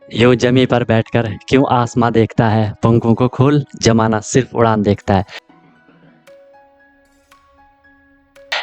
यूं जमी पर बैठकर क्यों आसमां देखता है, पंखों को खोल जमाना सिर्फ उड़ान देखता है।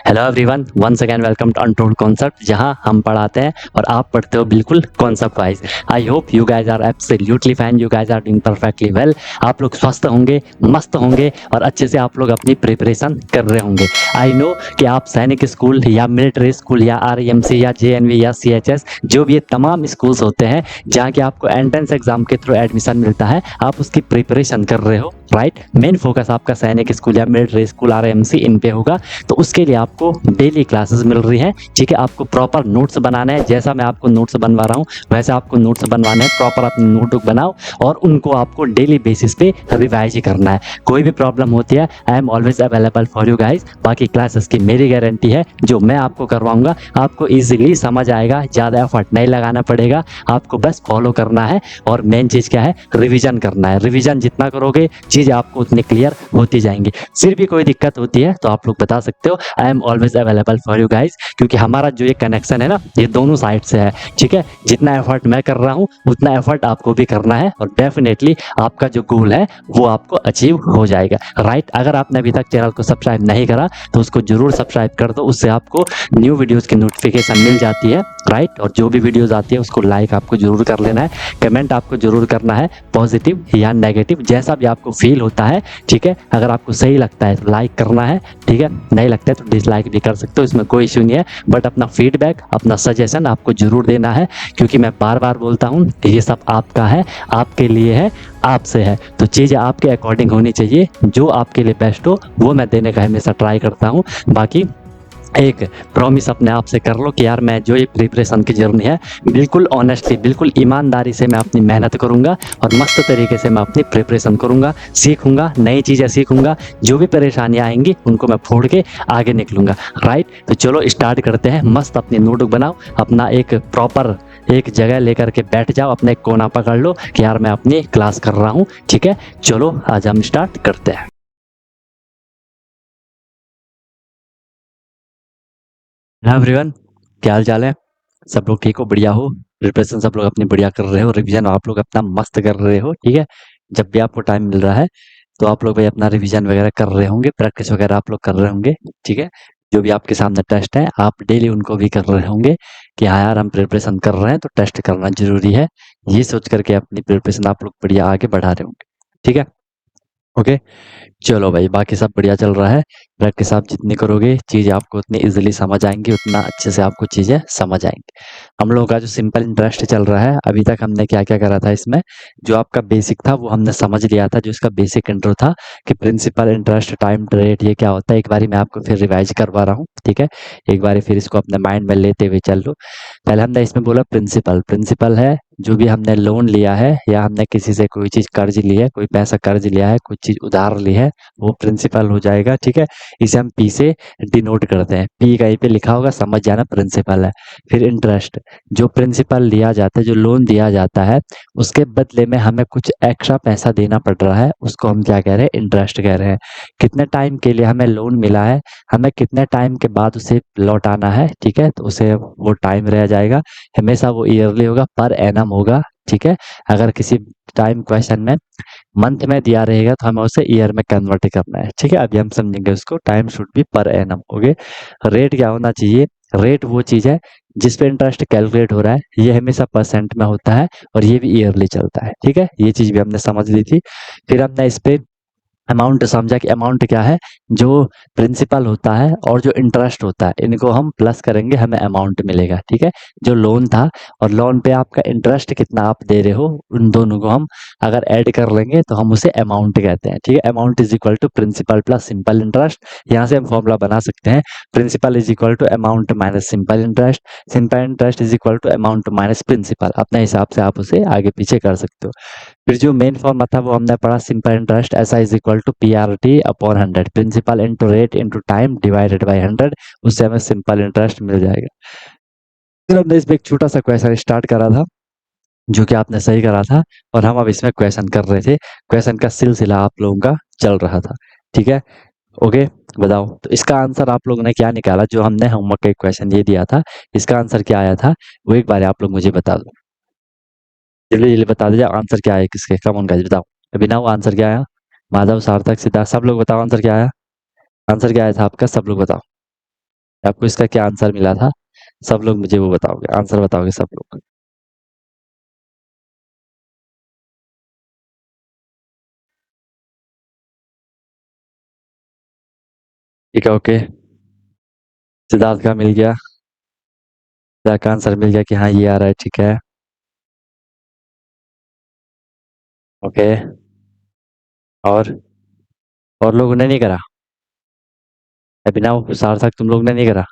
Hello everyone, once again welcome to untold concept, जहां हम पढ़ाते हैं और आप पढ़ते हो बिल्कुल concept wise. I hope you guys are absolutely fine, you guys are doing perfectly well. आप लोग स्वस्थ होंगे, मस्त होंगे और अच्छे से आप लोग अपनी प्रिपरेशन कर रहे होंगे। आई नो कि आप सैनिक स्कूल या मिलिट्री स्कूल या आरईएमसी या जेएनवी या सीएचएस, जो भी ये तमाम स्कूल्स होते हैं जहाँ के आपको एंट्रेंस एग्जाम के थ्रू एडमिशन मिलता है, आप उसकी प्रिपरेशन कर रहे हो, राइट। मेन फोकस आपका सैनिक स्कूल या मिलिट्री स्कूल आरईएमसी इन पे होगा। तो उसके लिए आपको डेली क्लासेस मिल रही हैं, ठीक है। आपको प्रॉपर नोट्स बनाना है, जैसा मैं आपको नोट्स बनवा रहा हूँ वैसे आपको नोट्स बनवाने हैं। प्रॉपर अपनी नोटबुक बनाओ और उनको आपको डेली बेसिस पे रिवाइज करना है। कोई भी प्रॉब्लम होती है, I am always available for you guys. बाकी क्लासेस की मेरी गारंटी है, जो मैं आपको करवाऊंगा आपको ईजिली समझ आएगा, ज़्यादा एफर्ट नहीं लगाना पड़ेगा, आपको बस फॉलो करना है। और मेन चीज़ क्या है, रिविजन करना है। रिविजन जितना करोगे चीज़ें आपको उतनी क्लियर होती जाएंगी। फिर भी कोई दिक्कत होती है तो आप लोग बता सकते हो, I am always available for you guys. क्योंकि हमारा जो ये कनेक्शन है ना, ये दोनों साइड से है, ठीक है। जितना एफर्ट मैं कर रहा हूँ उतना एफर्ट आपको भी करना है और डेफिनेटली आपका जो गोल है वो आपको अचीव हो जाएगा, राइट। अगर आपने अभी तक चैनल को सब्सक्राइब नहीं करा तो उसको जरूर सब्सक्राइब कर दो, उससे आपको न्यू वीडियोस की नोटिफिकेशन मिल जाती है, राइट। और जो भी वीडियोस आती है उसको लाइक आपको जरूर कर लेना है, कमेंट आपको जरूर करना है, पॉजिटिव या नेगेटिव जैसा भी आपको फील होता है, ठीक है। अगर आपको सही लगता है तो लाइक करना है, ठीक है। नहीं लगता है तो डिसलाइक भी कर सकते हो, इसमें कोई इश्यू नहीं है। बट अपना फीडबैक, अपना सजेशन आपको जरूर देना है, क्योंकि मैं बार बार बोलता हूँ कि ये सब आपका है, आपके लिए है, आपसे है। तो चीज़ें आपके अकॉर्डिंग होनी चाहिए, जो आपके लिए बेस्ट हो वो मैं देने का हमेशा ट्राई करता हूँ। बाकी एक प्रॉमिस अपने आप से कर लो कि यार मैं जो ये प्रिपरेशन की जर्नी है बिल्कुल ऑनेस्टली, बिल्कुल ईमानदारी से मैं अपनी मेहनत करूंगा और मस्त तरीके से मैं अपनी प्रिपरेशन करूंगा, सीखूंगा, नई चीज़ें सीखूंगा। जो भी परेशानियां आएंगी उनको मैं फोड़ के आगे निकलूंगा, राइट। तो चलो स्टार्ट करते हैं। मस्त अपनी नोटबुक बनाओ, अपना एक प्रॉपर एक जगह लेकर के बैठ जाओ, अपने एक कोना पकड़ लो कि यार मैं अपनी क्लास कर रहा हूँ, ठीक है। चलो आज हम स्टार्ट करते हैं। हेलो एवरीवन, क्या हाल चाल है? सब लोग ठीक हो, बढ़िया हो? प्रिपरेशन सब लोग अपनी बढ़िया कर रहे हो, रिवीजन आप लोग अपना मस्त कर रहे हो, ठीक है। जब भी आपको टाइम मिल रहा है तो आप लोग भाई अपना रिवीजन वगैरह कर रहे होंगे, प्रैक्टिस वगैरह आप लोग कर रहे होंगे, ठीक है। जो भी आपके सामने टेस्ट है आप डेली उनको भी कर रहे होंगे कि हाँ यार हम प्रिपरेशन कर रहे हैं तो टेस्ट करना जरूरी है। ये सोच करके अपनी प्रिपरेशन आप लोग बढ़िया आगे बढ़ा रहे होंगे, ठीक है। ओके, चलो भाई, बाकी सब बढ़िया चल रहा है। प्रैक्टिस आप जितनी करोगे चीज़ें आपको उतनी इजीली समझ आएंगी, उतना अच्छे से आपको चीज़ें समझ आएंगी। हम लोगों का जो सिंपल इंटरेस्ट चल रहा है, अभी तक हमने क्या क्या करा था इसमें, जो आपका बेसिक था वो हमने समझ लिया था, जो इसका बेसिक इंट्रो था कि प्रिंसिपल इंटरेस्ट टाइम रेट ये क्या होता है। एक बारी मैं आपको फिर रिवाइज करवा रहा हूँ, ठीक है। एक बारी फिर इसको अपने माइंड में लेते हुए चल लो। पहले हमने इसमें बोला प्रिंसिपल, प्रिंसिपल है जो भी हमने लोन लिया है या हमने किसी से कोई चीज़ कर्ज ली है, कोई पैसा कर्ज लिया है, कोई चीज़ उधार ली है, वो प्रिंसिपल हो जाएगा, ठीक है। इसे हम पी से डिनोट करते हैं, पी कहीं पे लिखा होगा समझ जाना प्रिंसिपल है। फिर इंटरेस्ट, जो प्रिंसिपल लिया जाता है, जो लोन दिया जाता है, उसके बदले में हमें कुछ एक्स्ट्रा पैसा देना पड़ रहा है, उसको हम क्या कह रहे हैं, इंटरेस्ट कह रहे हैं। कितने टाइम के लिए हमें लोन मिला है, हमें कितने टाइम के बाद उसे लौटाना है, ठीक है। तो उसे वो टाइम रह जाएगा, हमेशा वो ईयरली होगा, पर एनम होगा, ठीक है। अगर किसी टाइम क्वेश्चन में मंथ में दिया रहेगा तो हमें उसे ईयर में कन्वर्ट करना है, ठीक है। अभी हम समझेंगे उसको, time should be per annum, okay. Rate क्या होना चाहिए, रेट वो चीज़ है जिस पे इंटरेस्ट कैलकुलेट हो रहा है, ये हमेशा परसेंट में होता है और ये भी ईयरली चलता है, ठीक है। ये चीज़ भी हमने समझ ली थी। फिर हमने इस पे अमाउंट समझा कि अमाउंट क्या है, जो प्रिंसिपल होता है और जो इंटरेस्ट होता है इनको हम प्लस करेंगे, हमें अमाउंट मिलेगा, ठीक है। जो लोन था और लोन पे आपका इंटरेस्ट कितना आप दे रहे हो, उन दोनों को हम अगर ऐड कर लेंगे तो हम उसे अमाउंट कहते हैं, ठीक है। Amount is equal to principal plus simple interest. यहाँ से हम फॉर्मूला बना सकते हैं, principal is equal to amount minus simple interest, simple interest is equal to amount minus principal. अपने हिसाब से आप उसे आगे पीछे कर सकते हो। फिर जो मेन फॉर्मूला था वो हमने पढ़ा, सिंपल इंटरेस्ट ऐसा is equal to P R T upon 100, principal into rate into time divided by 100, उससे हमें सिंपल इंटरेस्ट मिल जाएगा। फिर हमने इसमें एक छोटा सा क्वेश्चन स्टार्ट करा था जो कि आपने सही करा था, और हम अब इसमें क्वेश्चन कर रहे थे, क्वेश्चन का सिलसिला आप लोगों का चल रहा था, ठीक है। ओके, बताओ तो इसका आंसर आप लोगों ने क्या निकाला, जो हमने होमवर्क का क्वेश्चन ये दिया था इसका आंसर क्या आया था, वो एक बार आप लोग मुझे बता दो। जल्दी जल्दी बता दीजिए आंसर क्या है किसके, कम ऑन गाइस बताओ। अभिनव आंसर क्या आया? माधव, सार्थक, सिद्धार्थ, सब लोग बताओ आंसर क्या आया? आंसर क्या आया था आपका, सब लोग बताओ। आपको इसका क्या आंसर मिला था? सब लोग मुझे वो बताओगे, आंसर बताओगे सब लोग। ठीक है, ओके। सिद्धार्थ का मिल गया, सिद्धार्थ का आंसर मिल गया कि हाँ ये आ रहा है, ठीक है। ओके। और लोगों ने नहीं करा? अभिनव, सार्थक, तुम लोग ने नहीं करा?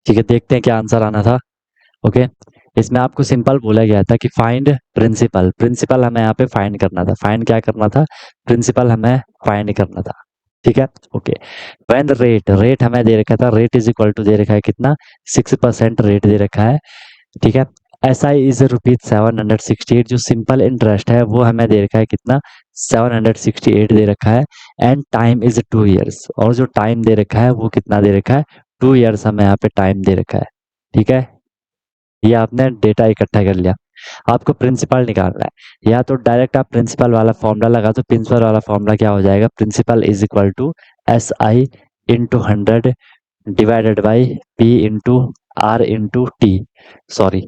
ठीक है, देखते हैं क्या आंसर आना था। ओके। इसमें आपको सिंपल बोला गया था कि फाइंड प्रिंसिपल, प्रिंसिपल हमें यहाँ पे फाइंड करना था। फाइंड क्या करना था? प्रिंसिपल हमें फाइंड करना था। ठीक है, okay. When the rate, rate हमें दे रखा था, रेट इज इक्वल टू दे रखा है कितना, 6% रेट दे रखा है। ठीक है। एस आई इज ₹768, जो सिंपल इंटरेस्ट है वो हमें दे रखा है कितना, 768 दे रखा है। एंड टाइम इज 2 years, और जो टाइम दे रखा है वो कितना दे रखा है, 2 years हमें यहाँ पे टाइम दे रखा है। ठीक है, ये आपने डेटा इकट्ठा कर लिया। आपको प्रिंसिपल निकालना है, या तो डायरेक्ट आप प्रिंसिपल वाला फॉर्मूला लगा दो। प्रिंसिपल वाला फॉर्मूला क्या हो जाएगा, principal is equal to SI × 100 divided by P × R × T। Sorry,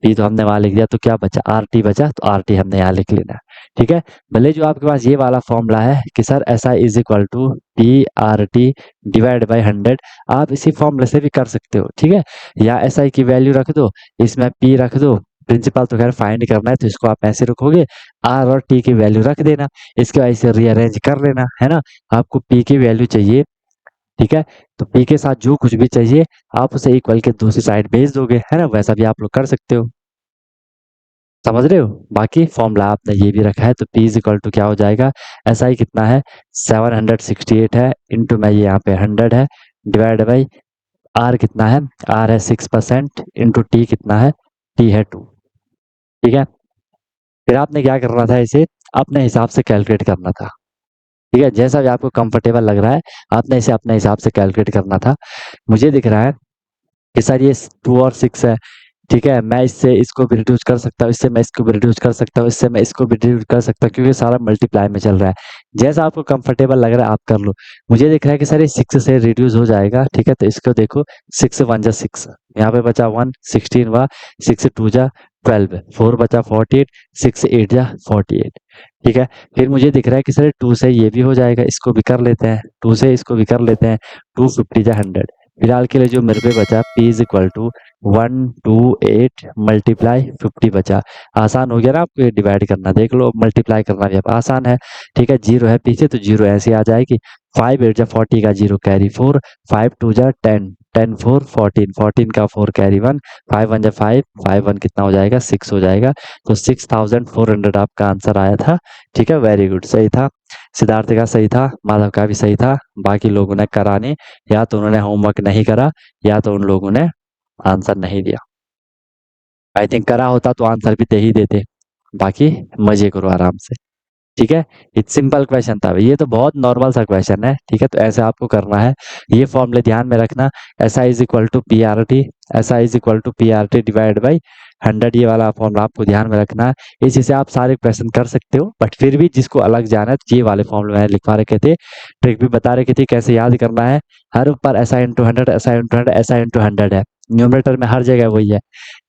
P तो हमने वहां लिख दिया, तो क्या बचा, RT बचा, तो RT हमने यहाँ लिख लेना है। ठीक है, भले जो आपके पास ये वाला फॉर्मूला है कि sir SI is equal to PRT divide by 100, आप इसी फॉर्मूले से भी कर सकते हो। ठीक है, या SI की वैल्यू रख दो, इसमें P रख दो। प्रिंसिपल तो खैर फाइंड करना है तो इसको आप ऐसे रखोगे, R और T की वैल्यू रख देना, इसके बाद इसे रीअरेंज कर लेना है ना। आपको P की वैल्यू चाहिए, ठीक है, तो P के साथ जो कुछ भी चाहिए आप उसे इक्वल के दूसरी साइड भेज दोगे, है ना। वैसा भी आप लोग कर सकते हो, समझ रहे हो। बाकी फॉर्मूला आपने ये भी रखा है, तो P इज इक्वल टू क्या हो जाएगा, SI कितना है, 768 है, इंटू में ये यहाँ पे 100 है, डिवाइड बाई R कितना है, R है 6%, इंटू T कितना है, T है 2। ठीक है, फिर आपने क्या करना था, इसे अपने हिसाब से कैलकुलेट करना था। ठीक है, जैसा भी आपको कंफर्टेबल लग रहा है आपने इसे अपने हिसाब से कैलकुलेट करना था। मुझे दिख रहा है कि सर ये 2 और 6 है। ठीक है, मैं इससे इसको भी रिड्यूस कर सकता हूँ, इससे मैं इसको भी रिड्यूस कर सकता हूँ, इससे मैं इसको भी रिड्यूस कर सकता हूँ, क्योंकि सारा मल्टीप्लाई में चल रहा है। जैसा आपको कंफर्टेबल लग रहा है आप कर लो। मुझे दिख रहा है कि सर ये 6 से रिड्यूस हो जाएगा। ठीक है, तो इसको देखो, 6 × 1 = 6, यहाँ पे बचा 1, 16 हुआ, 6 × 2 = 12, 4 बचा 48, 6 × 8 = 48। ठीक है, फिर मुझे दिख रहा है कि सर 2 से ये भी हो जाएगा, इसको भी कर लेते हैं, 2 से इसको भी कर लेते हैं, 2 50 × 100। फिलहाल के लिए जो मेरे पे बचा, P is equal to 128 multiply 50 बचा। आसान हो गया ना आपको ये डिवाइड करना, देख लो मल्टीप्लाई करना भी अब आसान है। ठीक है, जीरो है पीछे तो जीरो ऐसे आ जाएगी। 5 × 8 = 40 का जीरो कैरी 4, 5 × 2 = 10, 10 4 14, 14 का 4 कैरी 1, 5 1 = 5, 5 1 कितना हो जाएगा, 6 हो जाएगा। तो 6400 आपका आंसर आया था। ठीक है, वेरी गुड, सही था। सिद्धार्थ का सही था, माधव का भी सही था। बाकी लोगों ने करा नहीं, या तो उन्होंने होमवर्क नहीं करा, या तो उन लोगों ने आंसर नहीं दिया। आई थिंक करा होता तो आंसर भी दे ही देते। बाकी मजे करो आराम से। ठीक है, इट्स सिंपल क्वेश्चन था, ये तो बहुत नॉर्मल सा क्वेश्चन है। ठीक है, तो ऐसे आपको करना है, ये फॉर्मूले ध्यान में रखना। SI is equal to PRT, SI is equal to PRT divide by 100, ये वाला फॉर्मूला आपको ध्यान में रखना है। इस हिसाब आप सारे क्वेश्चन कर सकते हो, बट फिर भी जिसको अलग जाना है तो ये वाले फॉर्मूले मैंने लिखवा रखे थे, ट्रिक भी बता रखी थी कैसे याद करना है। हर ऊपर SI × 100, SI × 100, SI × 100 है, न्यूमरेटर में हर जगह वही है।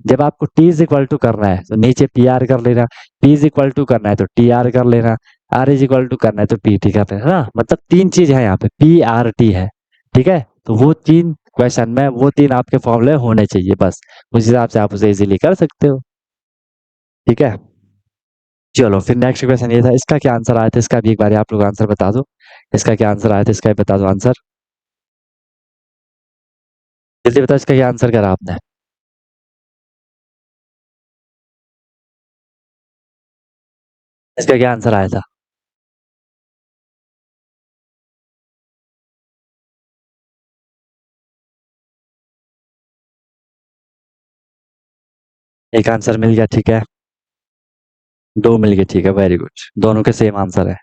जब आपको T इज इक्वल टू करना है तो नीचे PR कर लेना, P इज इक्वल टू करना है तो TR कर लेना, R इज इक्वल टू करना है तो PT कर लेना, है ना। मतलब 3 चीज है यहाँ पे, PRT है। ठीक है, तो वो 3 क्वेश्चन में वो 3 आपके फॉर्मूले होने चाहिए, बस उस हिसाब से आप उसे इजीली कर सकते हो। ठीक है, चलो फिर नेक्स्ट क्वेश्चन ये था, इसका क्या आंसर आया था, इसका भी एक बार आप लोग आंसर बता दो। इसका क्या आंसर आया था, इसका भी बता दो आंसर, जल्दी बताओ इसका क्या आंसर करा आपने। इसका क्या आंसर आया था? एक आंसर मिल गया, ठीक है, 2 मिल गए, ठीक है, वेरी गुड, दोनों के सेम आंसर है।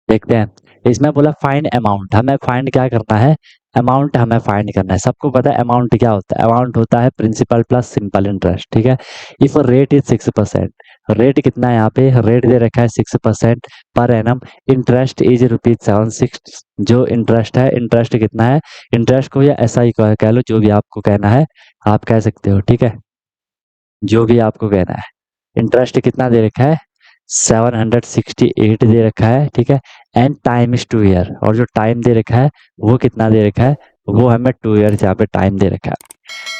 देखते हैं, इसमें बोला फाइंड अमाउंट, हमें फाइंड क्या करना है, अमाउंट हमें फाइंड करना है। सबको पता है अमाउंट क्या होता है, अमाउंट होता है प्रिंसिपल प्लस सिंपल इंटरेस्ट। ठीक है, इफ रेट इज 6%, रेट कितना है यहाँ पे, रेट दे रखा है 6% पर एनम, इंटरेस्ट इज ₹76, जो इंटरेस्ट है, इंटरेस्ट कितना है, इंटरेस्ट को या ऐसा ही कह लो, जो भी आपको कहना है आप कह सकते हो, ठीक है, जो भी आपको कहना है। इंटरेस्ट कितना दे रखा है, 768 दे रखा है, ठीक है, एंड टाइम इज 2 ईयर, और जो टाइम दे रखा है वो कितना दे रखा है, वो हमें 2 ईयर यहाँ पे टाइम दे रखा है।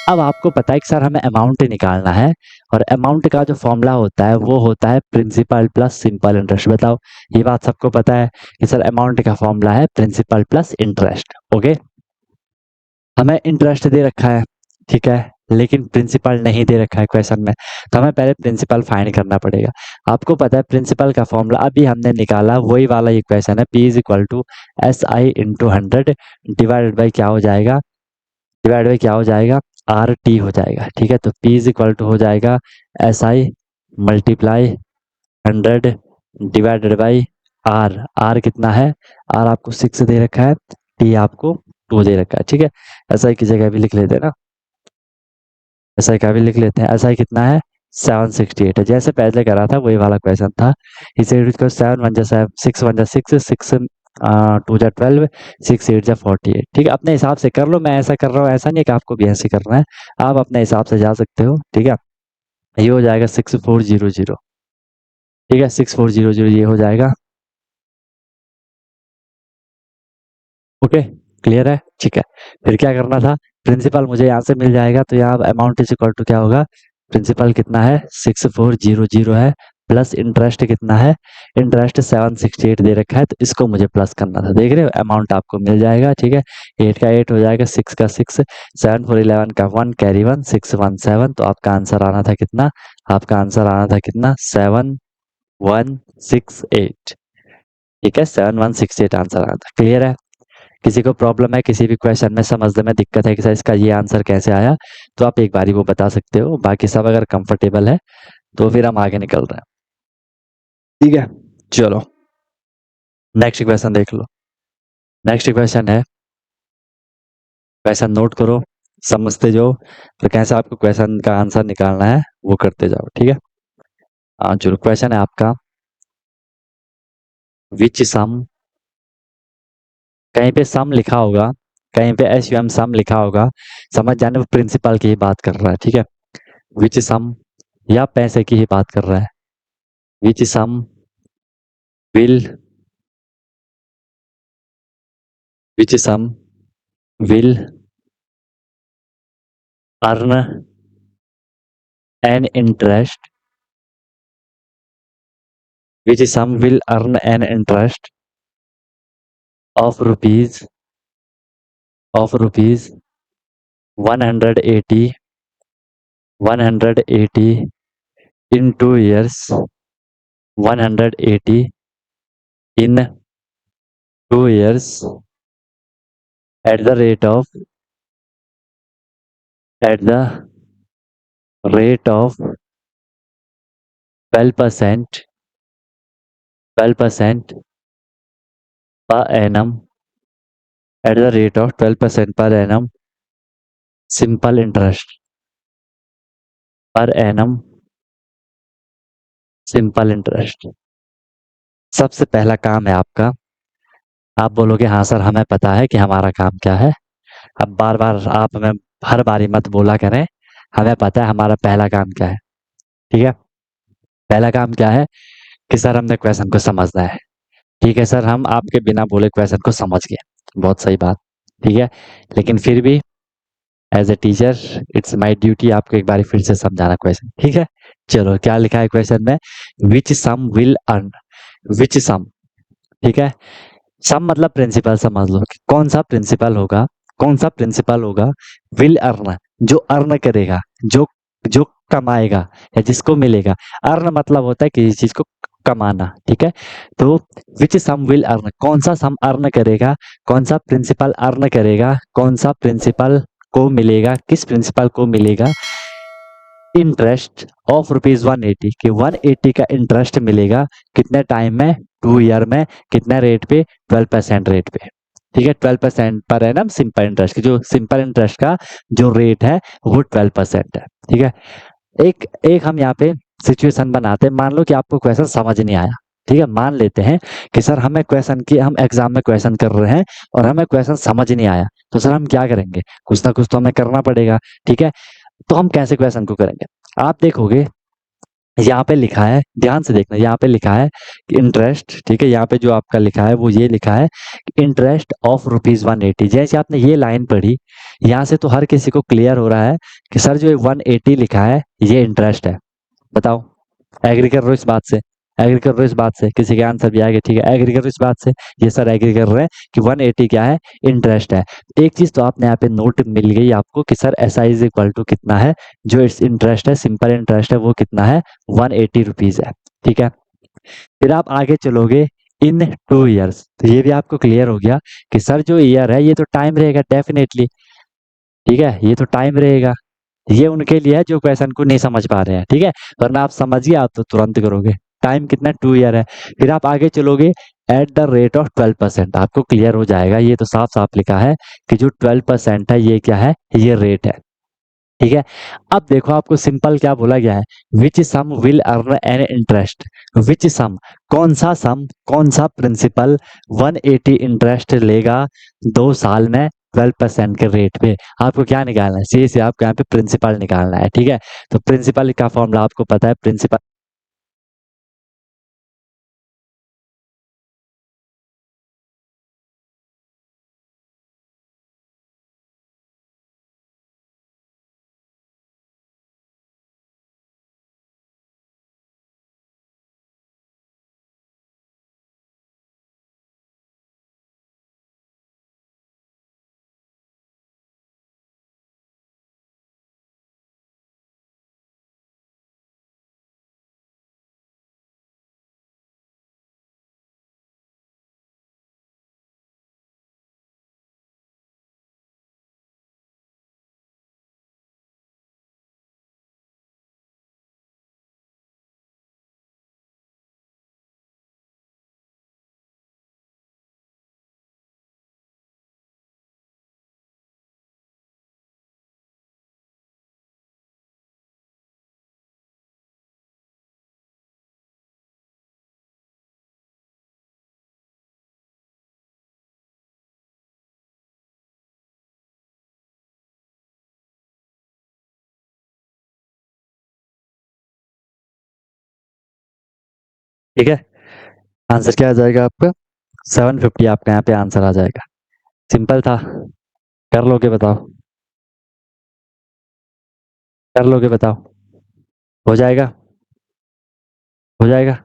अब आपको पता है कि सर हमें अमाउंट निकालना है, और अमाउंट का जो फॉर्मूला होता है वो होता है प्रिंसिपल प्लस सिंपल इंटरेस्ट। बताओ, ये बात सबको पता है कि सर अमाउंट का फॉर्मूला है प्रिंसिपल प्लस इंटरेस्ट। ओके, हमें इंटरेस्ट दे रखा है, ठीक है, लेकिन प्रिंसिपल नहीं दे रखा है क्वेश्चन में, तो हमें पहले प्रिंसिपल फाइंड करना पड़ेगा। आपको पता है प्रिंसिपल का फॉर्मूला अभी हमने निकाला, वही वाला ये क्वेश्चन है, P is equal to SI into 100 divided by क्या हो जाएगा, डिवाइड बाई क्या हो जाएगा, RT हो जाएगा, ठीक है। तो P इज इक्वल टू हो जाएगा SI multiply 100 divided by R कितना है, R आपको 6 दे रखा है, T आपको 2 दे रखा है, ठीक है। SI की जगह भी लिख लेते हैं ना, SI का भी लिख लेते हैं, SI कितना है 768 है, जैसे पहले करा था वही वाला क्वेश्चन था। इसे 7 1 7 6 1 6 6 2 12 6 8 48, ठीक है। अपने हिसाब से कर लो, मैं ऐसा कर रहा हूँ, ऐसा नहीं है कि आपको भी ऐसे करना है, आप अपने हिसाब से जा सकते हो, ठीक है। ये हो जाएगा 6400, ठीक है, 6400 ये हो जाएगा। ओके, क्लियर है, ठीक है। फिर क्या करना था, प्रिंसिपल मुझे यहाँ से मिल जाएगा, तो यहाँ अमाउंट इज इक्वल टू क्या होगा, प्रिंसिपल कितना है 6400 है, प्लस इंटरेस्ट कितना है, इंटरेस्ट 768 दे रखा है, तो इसको मुझे प्लस करना था, देख रहे हो, अमाउंट आपको मिल जाएगा, ठीक है। 8 का 8 हो जाएगा, 6 का 6, 7 4 11 का 1 कैरी 1 617, तो आपका आंसर आना था कितना, आपका आंसर आना था कितना 7168, ठीक है, 7168 आंसर आना था। क्लियर है, किसी को प्रॉब्लम है किसी भी क्वेश्चन में समझने में दिक्कत है कि सर इसका ये आंसर कैसे आया, तो आप एक बारी वो बता सकते हो, बाकी सब अगर कंफर्टेबल है तो फिर हम आगे निकल रहे हैं, ठीक है। चलो नेक्स्ट क्वेश्चन देख लो। नेक्स्ट क्वेश्चन है, क्वेश्चन नोट करो, समझते जाओ, तो कैसे आपको क्वेश्चन का आंसर निकालना है वो करते जाओ, ठीक है। चलो क्वेश्चन है आपका, विच सम, कहीं पे सम लिखा होगा, कहीं पे SUM सम लिखा होगा, समझ जाने, वो प्रिंसिपल की ही बात कर रहा है, ठीक है। विच सम, या पैसे की ही बात कर रहा है, विच सम will, which sum will earn an interest, which sum will earn an interest of rupees 180 in 2 years, 180 in 2 years at the rate of 12% per annum, at the rate of 12% per annum simple interest, per annum simple interest. सबसे पहला काम है आपका, आप बोलोगे हाँ sir हमें पता है कि हमारा काम क्या है, अब बार बार आप हमें हर बारी मत बोला करें, हमें पता है हमारा पहला काम क्या है, ठीक है। पहला काम क्या है कि सर हमने क्वेश्चन को समझना है, ठीक है सर, हम आपके बिना बोले क्वेश्चन को समझ गए, बहुत सही बात, ठीक है। लेकिन फिर भी as a teacher it's my duty आपको एक बार फिर से समझाना क्वेश्चन, ठीक है। चलो क्या लिखा है क्वेश्चन में, विच सम विल अर्न, विच सम, ठीक है, सम मतलब प्रिंसिपल समझ लो, कि कौन सा प्रिंसिपल होगा, कौन सा प्रिंसिपल होगा, विल अर्न, जो अर्न करेगा, जो जो कमाएगा या जिसको मिलेगा, अर्न मतलब होता है किसी चीज को कमाना, ठीक है। तो विच सम विल अर्न, कौन सा सम अर्न करेगा, कौन सा प्रिंसिपल अर्न करेगा, कौन सा प्रिंसिपल को मिलेगा, किस प्रिंसिपल को मिलेगा इंटरेस्ट ऑफ ₹180, कि 180 का इंटरेस्ट मिलेगा कितने टाइम में, 2 ईयर में, कितने रेट पे, 12% रेट पे, ठीक है। 12% पर एनम सिंपल इंटरेस्ट, जो सिंपल इंटरेस्ट का जो रेट है वो 12% है, ठीक है। एक एक हम यहाँ पे सिचुएशन बनाते हैं। मान लो कि आपको क्वेश्चन समझ नहीं आया, ठीक है, मान लेते हैं कि सर हमें क्वेश्चन की हम एग्जाम में क्वेश्चन कर रहे हैं और हमें क्वेश्चन समझ नहीं आया, तो सर हम क्या करेंगे, कुछ ना कुछ तो हमें करना पड़ेगा, ठीक है। तो हम कैसे क्वेश्चन को करेंगे, आप देखोगे यहाँ पे लिखा है, ध्यान से देखना, यहाँ पे लिखा है कि इंटरेस्ट, ठीक है, यहाँ पे जो आपका लिखा है वो ये लिखा है कि इंटरेस्ट ऑफ ₹180। जैसे आपने ये लाइन पढ़ी, यहाँ से तो हर किसी को क्लियर हो रहा है कि सर जो 180 लिखा है ये इंटरेस्ट है। बताओ, एग्री कर रहे हो इस बात से, एग्री कर रहे हो इस बात से, किसी के आंसर भी आएगा, ठीक है, एग्री कर रहे हो इस बात से, ये सर एग्री कर रहे हैं कि 180 क्या है, इंटरेस्ट है। एक चीज तो आपने यहाँ पे नोट मिल गई आपको कि sir S I is equal to कितना है, जो इट्स इंटरेस्ट है, सिंपल इंटरेस्ट है, वो कितना है, ₹180 है, ठीक है। फिर आप आगे चलोगे इन 2 ईयर्स, तो ये भी आपको क्लियर हो गया कि सर जो ईयर है ये तो टाइम रहेगा डेफिनेटली, ठीक है, ये तो टाइम रहेगा। ये उनके लिए है जो क्वेश्चन को नहीं समझ पा रहे हैं, ठीक है, वरना आप समझिए आप तो तुरंत करोगे। टाइम कितना, 2 ईयर है। फिर आप आगे चलोगे एट द रेट ऑफ 12%, आपको क्लियर हो जाएगा, ये तो साफ साफ लिखा है कि जो 12% है ये क्या है, ये रेट है, ठीक है। अब देखो आपको सिंपल क्या बोला गया है, विच सम विल अर्न एन इंटरेस्ट, विच सम, कौन सा सम, कौन सा प्रिंसिपल 180 इंटरेस्ट लेगा 2 साल में 12% के रेट पे। आपको क्या निकालना है, सी से आपको यहाँ पे प्रिंसिपल निकालना है, ठीक है। तो प्रिंसिपल का फॉर्मूला आपको पता है, प्रिंसिपल, ठीक है। आंसर क्या आ जाएगा आपका, 750 आपका यहाँ पे आंसर आ जाएगा। सिंपल था, कर लोगे बताओ, कर लोगे बताओ, हो जाएगा, हो जाएगा,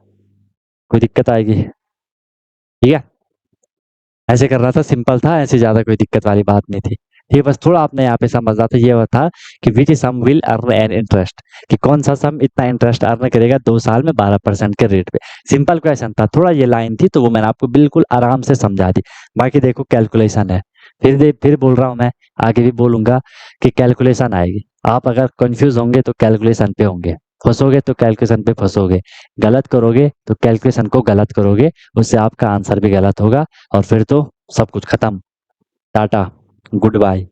कोई दिक्कत आएगी, ठीक है। ऐसे कर रहा था, सिंपल था, ऐसे ज्यादा कोई दिक्कत वाली बात नहीं थी, ठीक है। बस थोड़ा आपने यहाँ पे समझना था, ये था कि विच सम विल अर्न एन इंटरेस्ट, कि कौन सा सम इतना इंटरेस्ट अर्न करेगा 2 साल में 12% के रेट पे। सिंपल क्वेश्चन था, थोड़ा ये लाइन थी तो वो मैंने आपको बिल्कुल आराम से समझा दी। बाकी देखो कैलकुलेशन है, फिर बोल रहा हूँ मैं, आगे भी बोलूंगा कि कैलकुलेशन आएगी। आप अगर कंफ्यूज होंगे तो कैलकुलेशन पे होंगे, फंसोगे तो कैलकुलेशन पे फंसोगे, गलत करोगे तो कैलकुलेशन को गलत करोगे, उससे आपका आंसर भी गलत होगा, और फिर तो सब कुछ खत्म, टाटा, गुड बाय,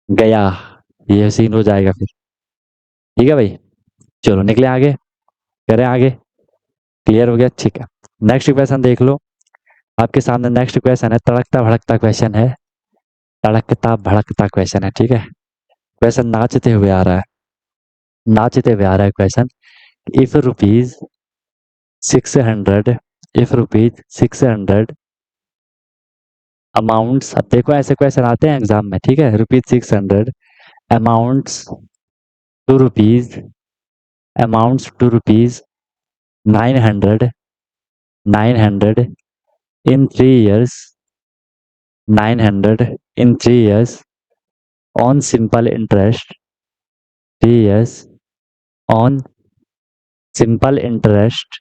गया, ये सीन हो जाएगा फिर, ठीक है भाई। चलो निकले आगे, करें आगे, क्लियर हो गया, ठीक है। नेक्स्ट क्वेश्चन देख लो, आपके सामने नेक्स्ट क्वेश्चन है, तड़कता भड़कता क्वेश्चन है, तड़कता भड़कता क्वेश्चन है, ठीक है। क्वेश्चन नाचते हुए आ रहा है, नाचते हुए आ रहा है question, if rupees 600, if rupees 600 amounts, अब देखो ऐसे क्वेश्चन आते हैं एग्जाम में, ठीक है, ₹600 amounts to rupees, amounts to rupees 900, 900 in 3 years, 900 in 3 years on simple interest, 3 years on simple interest,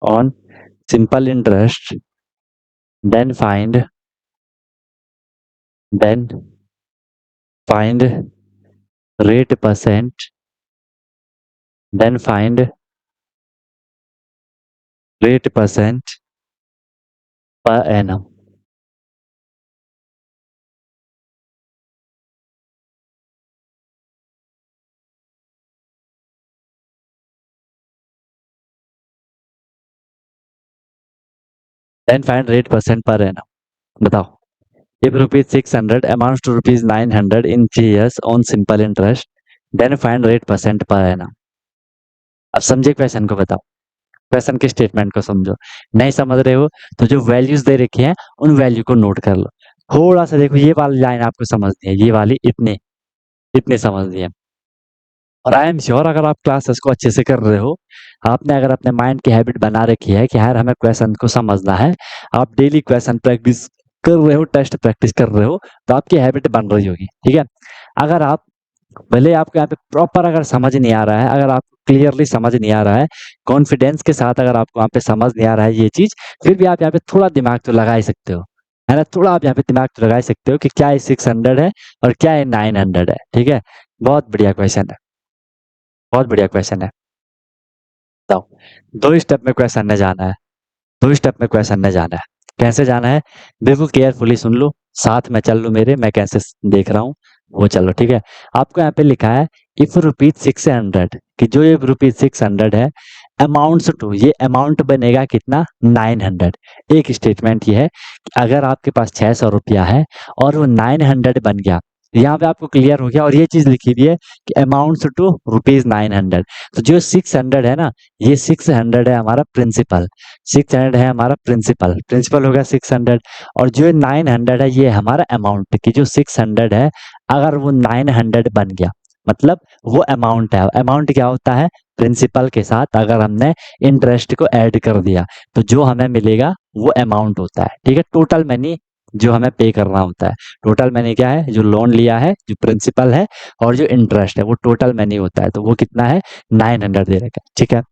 on simple interest, then then find rate percent, then find rate percent per annum। Then find rate percent per annum. बताओ, if rupees 600 amounts to rupees 900 in 3 years on simple interest, then find rate percent per annum। अब समझे question को, बताओ question के statement को समझो। नहीं समझ रहे हो तो जो वैल्यूज दे रखी हैं उन वैल्यू को नोट कर लो। थोड़ा सा देखो, ये वाली लाइन आपको समझनी है, ये वाली इतने इतने समझनी है। और आई एम श्योर अगर आप क्लासेस को अच्छे से कर रहे हो, आपने अगर अपने माइंड की हैबिट बना रखी है कि यार हमें क्वेश्चन को समझना है, आप डेली क्वेश्चन प्रैक्टिस कर रहे हो, टेस्ट प्रैक्टिस कर रहे हो, तो आपकी हैबिट बन रही होगी। ठीक है, अगर आप भले आपको यहाँ पे प्रॉपर अगर समझ नहीं आ रहा है, अगर आपको क्लियरली समझ नहीं आ रहा है, कॉन्फिडेंस के साथ अगर आपको वहाँ पे समझ नहीं आ रहा है ये चीज, फिर भी आप यहाँ पे थोड़ा दिमाग तो लगा ही सकते हो, है ना। थोड़ा आप यहाँ पे दिमाग तो लगा ही सकते हो कि क्या ये 600 है और क्या ये 900 है। ठीक है, बहुत बढ़िया क्वेश्चन है, बहुत बढ़िया क्वेश्चन है। बताओ, दो स्टेप में क्वेश्चन में जाना है, दो स्टेप में क्वेश्चन में जाना है। कैसे जाना है, बिल्कुल केयरफुली सुन लो, साथ में चल लो मेरे, मैं कैसे देख रहा हूँ वो चलो। ठीक है, आपको यहाँ पे लिखा है इफ रुपीज 600, कि जो ये रुपीज 600 है, अमाउंट्स टू, ये अमाउंट बनेगा कितना, 900। एक स्टेटमेंट ये है कि अगर आपके पास 600 रुपया है और वो 900 बन गया, यहाँ पे आपको क्लियर हो गया। और ये चीज लिखी हुई है कि अमाउंट्स टू रुपीज 900, तो जो 600 है ना, ये 600 है हमारा प्रिंसिपल, 600 है हमारा प्रिंसिपल, प्रिंसिपल होगा 600। और जो 900 है ये हमारा अमाउंट, की जो 600 है अगर वो 900 बन गया, मतलब वो अमाउंट है। अमाउंट क्या होता है, प्रिंसिपल के साथ अगर हमने इंटरेस्ट को ऐड कर दिया तो जो हमें मिलेगा वो अमाउंट होता है। ठीक है, टोटल मनी जो हमें पे करना होता है। टोटल मनी क्या है, जो लोन लिया है, जो प्रिंसिपल है और जो इंटरेस्ट है, वो टोटल मनी होता है। तो वो कितना है, 900 दे रखा है। ठीक है,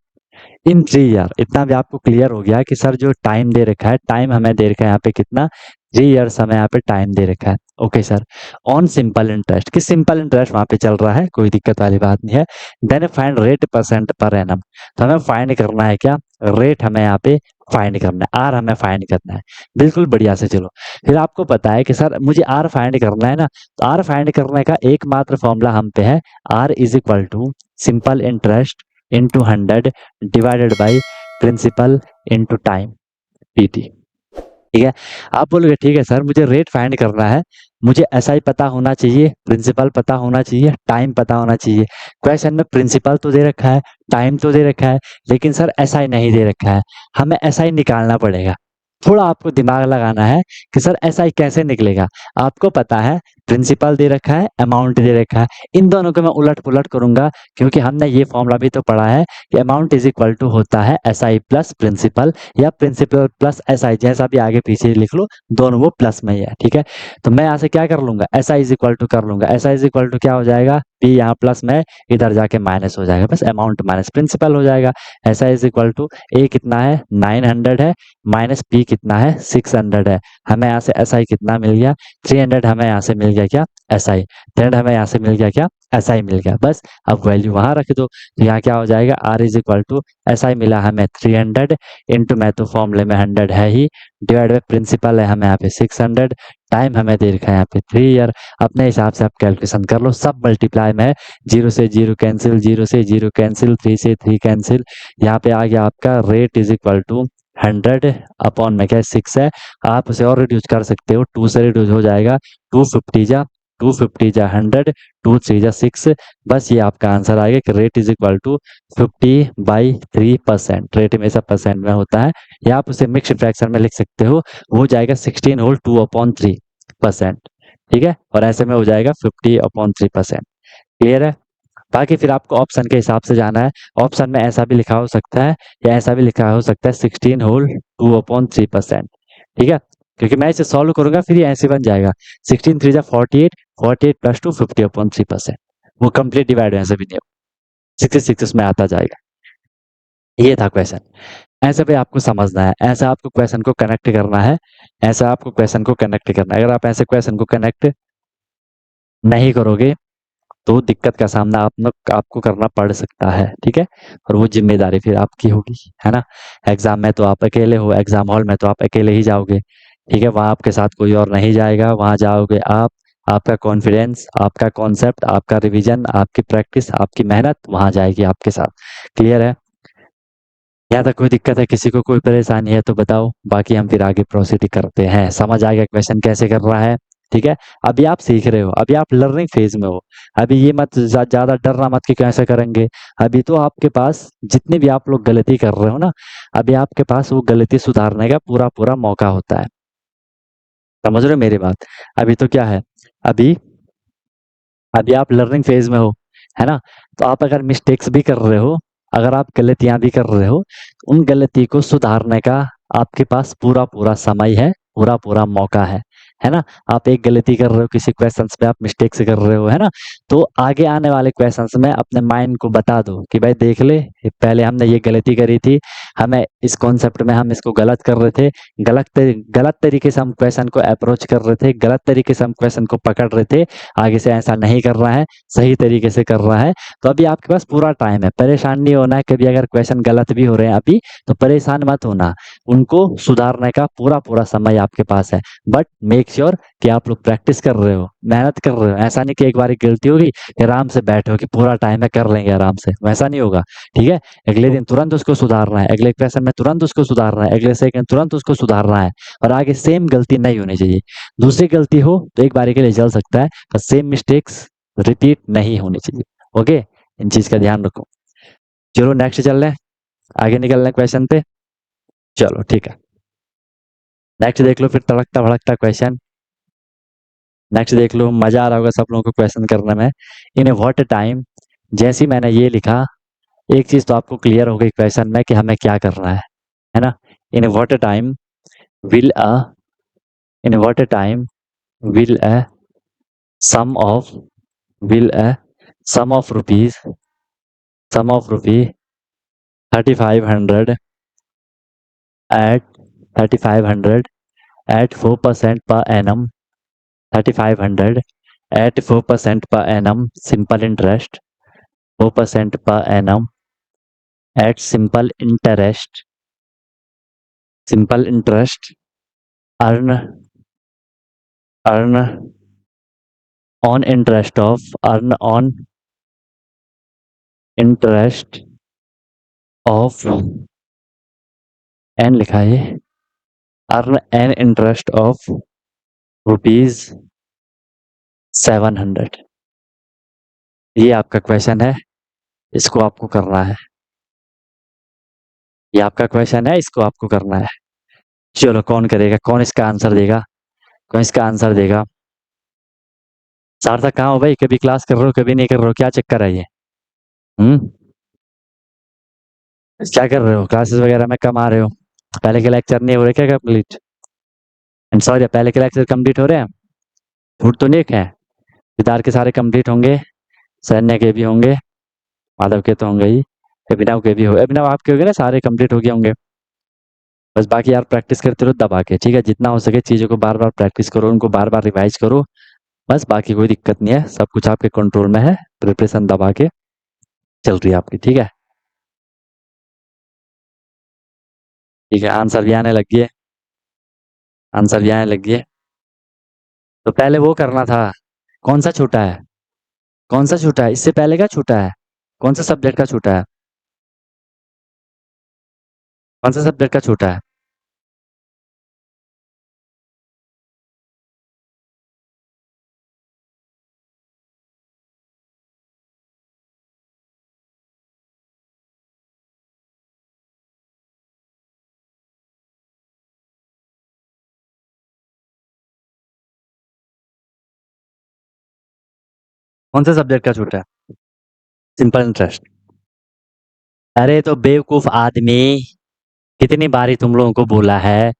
इन 3 ईयर, इतना भी आपको क्लियर हो गया कि सर जो टाइम दे रखा है, टाइम हमें दे रखा है यहाँ पे कितना, 3 ईयर्स हमें यहाँ पे टाइम दे रखा है। Okay sir, on simple interest, कि सिंपल इंटरेस्ट वहां पे चल रहा है, कोई दिक्कत वाली बात नहीं है। Then find rate percent per annum, तो हमें फाइंड करना है क्या, रेट हमें यहाँ पे फाइंड करना है, आर हमें फाइंड करना है। बिल्कुल बढ़िया से चलो, फिर आपको पता है कि सर मुझे आर फाइंड करना है ना, तो आर फाइंड करने का एकमात्र फॉर्मूला हम पे है, R is equal to simple interest into 100 divided by principal into time, P. T है, आप बोलोगे ठीक है सर मुझे रेट फाइंड करना है, मुझे ऐसा ही पता होना चाहिए, प्रिंसिपल पता होना चाहिए, टाइम पता होना चाहिए। क्वेश्चन में प्रिंसिपल तो दे रखा है, टाइम तो दे रखा है, लेकिन सर ऐसा ही नहीं दे रखा है, हमें ऐसा ही निकालना पड़ेगा। थोड़ा आपको दिमाग लगाना है कि सर ऐसा ही कैसे निकलेगा। आपको पता है प्रिंसिपल दे रखा है, अमाउंट दे रखा है, इन दोनों को मैं उलट पुलट करूंगा, क्योंकि हमने ये फॉर्मूला भी तो पढ़ा है कि अमाउंट इज इक्वल टू होता है एस आई प्लस प्रिंसिपल, या प्रिंसिपल प्लस एस आई, जैसा भी आगे पीछे लिख लो, दोनों वो प्लस में ही है। ठीक है, तो मैं यहाँ से क्या कर लूंगा, S I is equal to कर लूंगा, S I is equal to क्या हो जाएगा, पी यहाँ प्लस में, इधर जाके माइनस हो जाएगा, बस अमाउंट माइनस प्रिंसिपल हो जाएगा। S I is equal to A कितना है, 900 है, माइनस पी कितना है, 600 है। हमें यहाँ से एस आई कितना मिल गया, 300 हमें यहाँ से मिल गया क्या, एस आई, 300 हमें यहाँ से मिल गया क्या, एस आई मिल गया। बस अब वैल्यू वहां रख दो, तो यहाँ क्या हो जाएगा, R is equal to S I मिला हमें 300 इंटू, मैं तो फॉर्मूले में 100 है ही, डिवाइड बाई प्रिंसिपल है हमें यहाँ पे 600, टाइम हमें दे रखा है यहाँ पे 3 ईयर। अपने हिसाब से आप कैलकुलेशन कर लो, सब मल्टीप्लाई में, 0 से 0 कैंसिल, 0 से 0 कैंसिल, 3 से 3 कैंसिल, यहाँ पे आ गया आपका rate is equal to 100 upon में क्या 6 है। आप उसे और रिड्यूस कर सकते हो, 2 से रिड्यूस हो जाएगा, 250 जा 2 3 जा 6, बस ये आपका आंसर आएगा कि rate is equal to 50/3%। Rate हमेशा परसेंट में होता है, या आप उसे मिक्स फ्रैक्शन में लिख सकते हो, वो जाएगा 16 होल 2/3%। ठीक है, और ऐसे में हो जाएगा 50/3%। क्लियर है, बाकी फिर आपको ऑप्शन के हिसाब से जाना है। ऑप्शन में ऐसा भी लिखा हो सकता है, या ऐसा भी लिखा हो सकता है 16 होल 2/3%। ठीक है, क्योंकि मैं इसे सॉल्व करूंगा फिर ये ऐसे बन जाएगा, 16 3 जा 48, 48 प्लस 2 50/3%, वो कंप्लीट डिवाइड ऐसे भी नहीं हो, 66 में आता जाएगा। ये था क्वेश्चन, ऐसे भी आपको समझना है, ऐसा आपको क्वेश्चन को कनेक्ट करना है, ऐसा आपको क्वेश्चन को कनेक्ट करना है। अगर आप ऐसे क्वेश्चन को कनेक्ट नहीं करोगे तो दिक्कत का सामना आपको करना पड़ सकता है। ठीक है, और वो जिम्मेदारी फिर आपकी होगी, है ना। एग्जाम में तो आप अकेले हो, एग्जाम हॉल में तो आप अकेले ही जाओगे। ठीक है, वहां आपके साथ कोई और नहीं जाएगा, वहां जाओगे आप, आपका कॉन्फिडेंस, आपका कॉन्सेप्ट, आपका रिवीजन, आपकी प्रैक्टिस, आपकी मेहनत वहां जाएगी आपके साथ। क्लियर है। यहाँ तक कोई दिक्कत है, किसी को कोई परेशानी है तो बताओ, बाकी हम फिर आगे प्रोसीड करते हैं। समझ आ गया क्वेश्चन कैसे कर रहा है? ठीक है। अभी आप सीख रहे हो, अभी आप लर्निंग फेज में हो। अभी ये मत ज्यादा डरना मत कि कैसे करेंगे। अभी तो आपके पास जितनी भी आप लोग गलती कर रहे हो ना, अभी आपके पास वो गलती सुधारने का पूरा पूरा मौका होता है। समझ रहे हो मेरी बात? अभी तो क्या है, अभी अभी आप लर्निंग फेज में हो, है ना? तो आप अगर मिस्टेक्स भी कर रहे हो, अगर आप गलतियां भी कर रहे हो, उन गलती को सुधारने का आपके पास पूरा पूरा समय है, पूरा पूरा मौका है ना? आप एक गलती कर रहे हो, किसी क्वेश्चंस में आप मिस्टेक से कर रहे हो, है ना? तो आगे आने वाले क्वेश्चंस में अपने माइंड को बता दो कि भाई देख ले, पहले हमने ये गलती करी थी, हमें इस कॉन्सेप्ट में हम इसको गलत कर रहे थे, गलत तरीके से हम क्वेश्चन को अप्रोच कर रहे थे, गलत तरीके से हम क्वेश्चन को पकड़ रहे थे, आगे से ऐसा नहीं कर रहा है, सही तरीके से कर रहा है। तो अभी आपके पास पूरा टाइम है, परेशान नहीं होना है। कभी अगर क्वेश्चन गलत भी हो रहे हैं अभी, तो परेशान मत होना, उनको सुधारने का पूरा पूरा समय आपके पास है। बट मेक श्योर कि आप लोग प्रैक्टिस कर रहे हो, मेहनत कर रहे हो। ऐसा नहीं कि एक बार गलती होगी कि आराम से बैठो कि पूरा टाइम है कर लेंगे आराम से, वैसा नहीं होगा। ठीक है? अगले दिन तुरंत उसको सुधारना है, अगले क्वेश्चन में तुरंत उसको सुधारना है, अगले सेकंड तुरंत उसको सुधारना है, और आगे सेम गलती नहीं होनी चाहिए। दूसरी गलती हो तो एक बारी के लिए चल सकता है, पर सेम मिस्टेक्स रिपीट नहीं होनी चाहिए। ओके, इन चीज का ध्यान रखो। चलो नेक्स्ट चल रहे हैं, आगे निकल रहे हैं क्वेश्चन पे। चलो ठीक है, नेक्स्ट देख लो फिर, तड़कता भड़कता क्वेश्चन। नेक्स्ट देख लो, मजा आ रहा होगा सब लोगों को क्वेश्चन करने में। इन व्हाट टाइम, जैसे ही मैंने ये लिखा, एक चीज तो आपको क्लियर हो गई क्वेश्चन में कि हमें क्या करना है ना? In what time will a in what time will a sum of will a sum of rupees sum of rupee 3500 at 3500 at 4% per annum, 3500 at 4% per annum simple interest, 4% per annum at simple interest earn on interest of earn on interest of n लिखा है, earn an interest of rupees 700। ये आपका question है, इसको आपको करना है। ये आपका क्वेश्चन है, इसको आपको करना है। चलो कौन करेगा, कौन इसका आंसर देगा, कौन इसका आंसर देगा? सार्थक कहाँ हो भाई? कभी क्लास कर रहे हो, कभी नहीं कर रहे हो, क्या चक्कर है ये? हम्म, क्या कर रहे हो? क्लासेस वगैरह में कम आ रहे हो? पहले के लेक्चर नहीं हो रहे क्या कंप्लीट? सॉरी, पहले के लेक्चर कंप्लीट हो रहे हैं? छूट तो नहीं है? सिद्धार्थ के सारे कंप्लीट होंगे, सैन्य के भी होंगे, माधव के तो होंगे ही, अभिनव के भी हो, अभिनव आपके हो गए ना, सारे कंप्लीट हो गए होंगे। बस बाकी यार प्रैक्टिस करते रहो दबा के, ठीक है? जितना हो सके चीज़ों को बार बार प्रैक्टिस करो, उनको बार बार रिवाइज करो। बस बाकी कोई दिक्कत नहीं है, सब कुछ आपके कंट्रोल में है, प्रिपरेशन दबा के चल रही है आपकी। ठीक है? ठीक है, आंसर भी आने लग गए, आंसर भी आने लग गए। तो पहले वो करना था, कौन सा छूटा है? कौन सा छूटा है? इससे पहले का छूटा है? कौन सा सब्जेक्ट का छूटा है? कौन सा सब्जेक्ट का छूटा है? कौन से सब्जेक्ट का छूटा है? Simple interest. अरे तो बेवकूफ आदमी, कितनी बारी तुम लोगों को बोला है,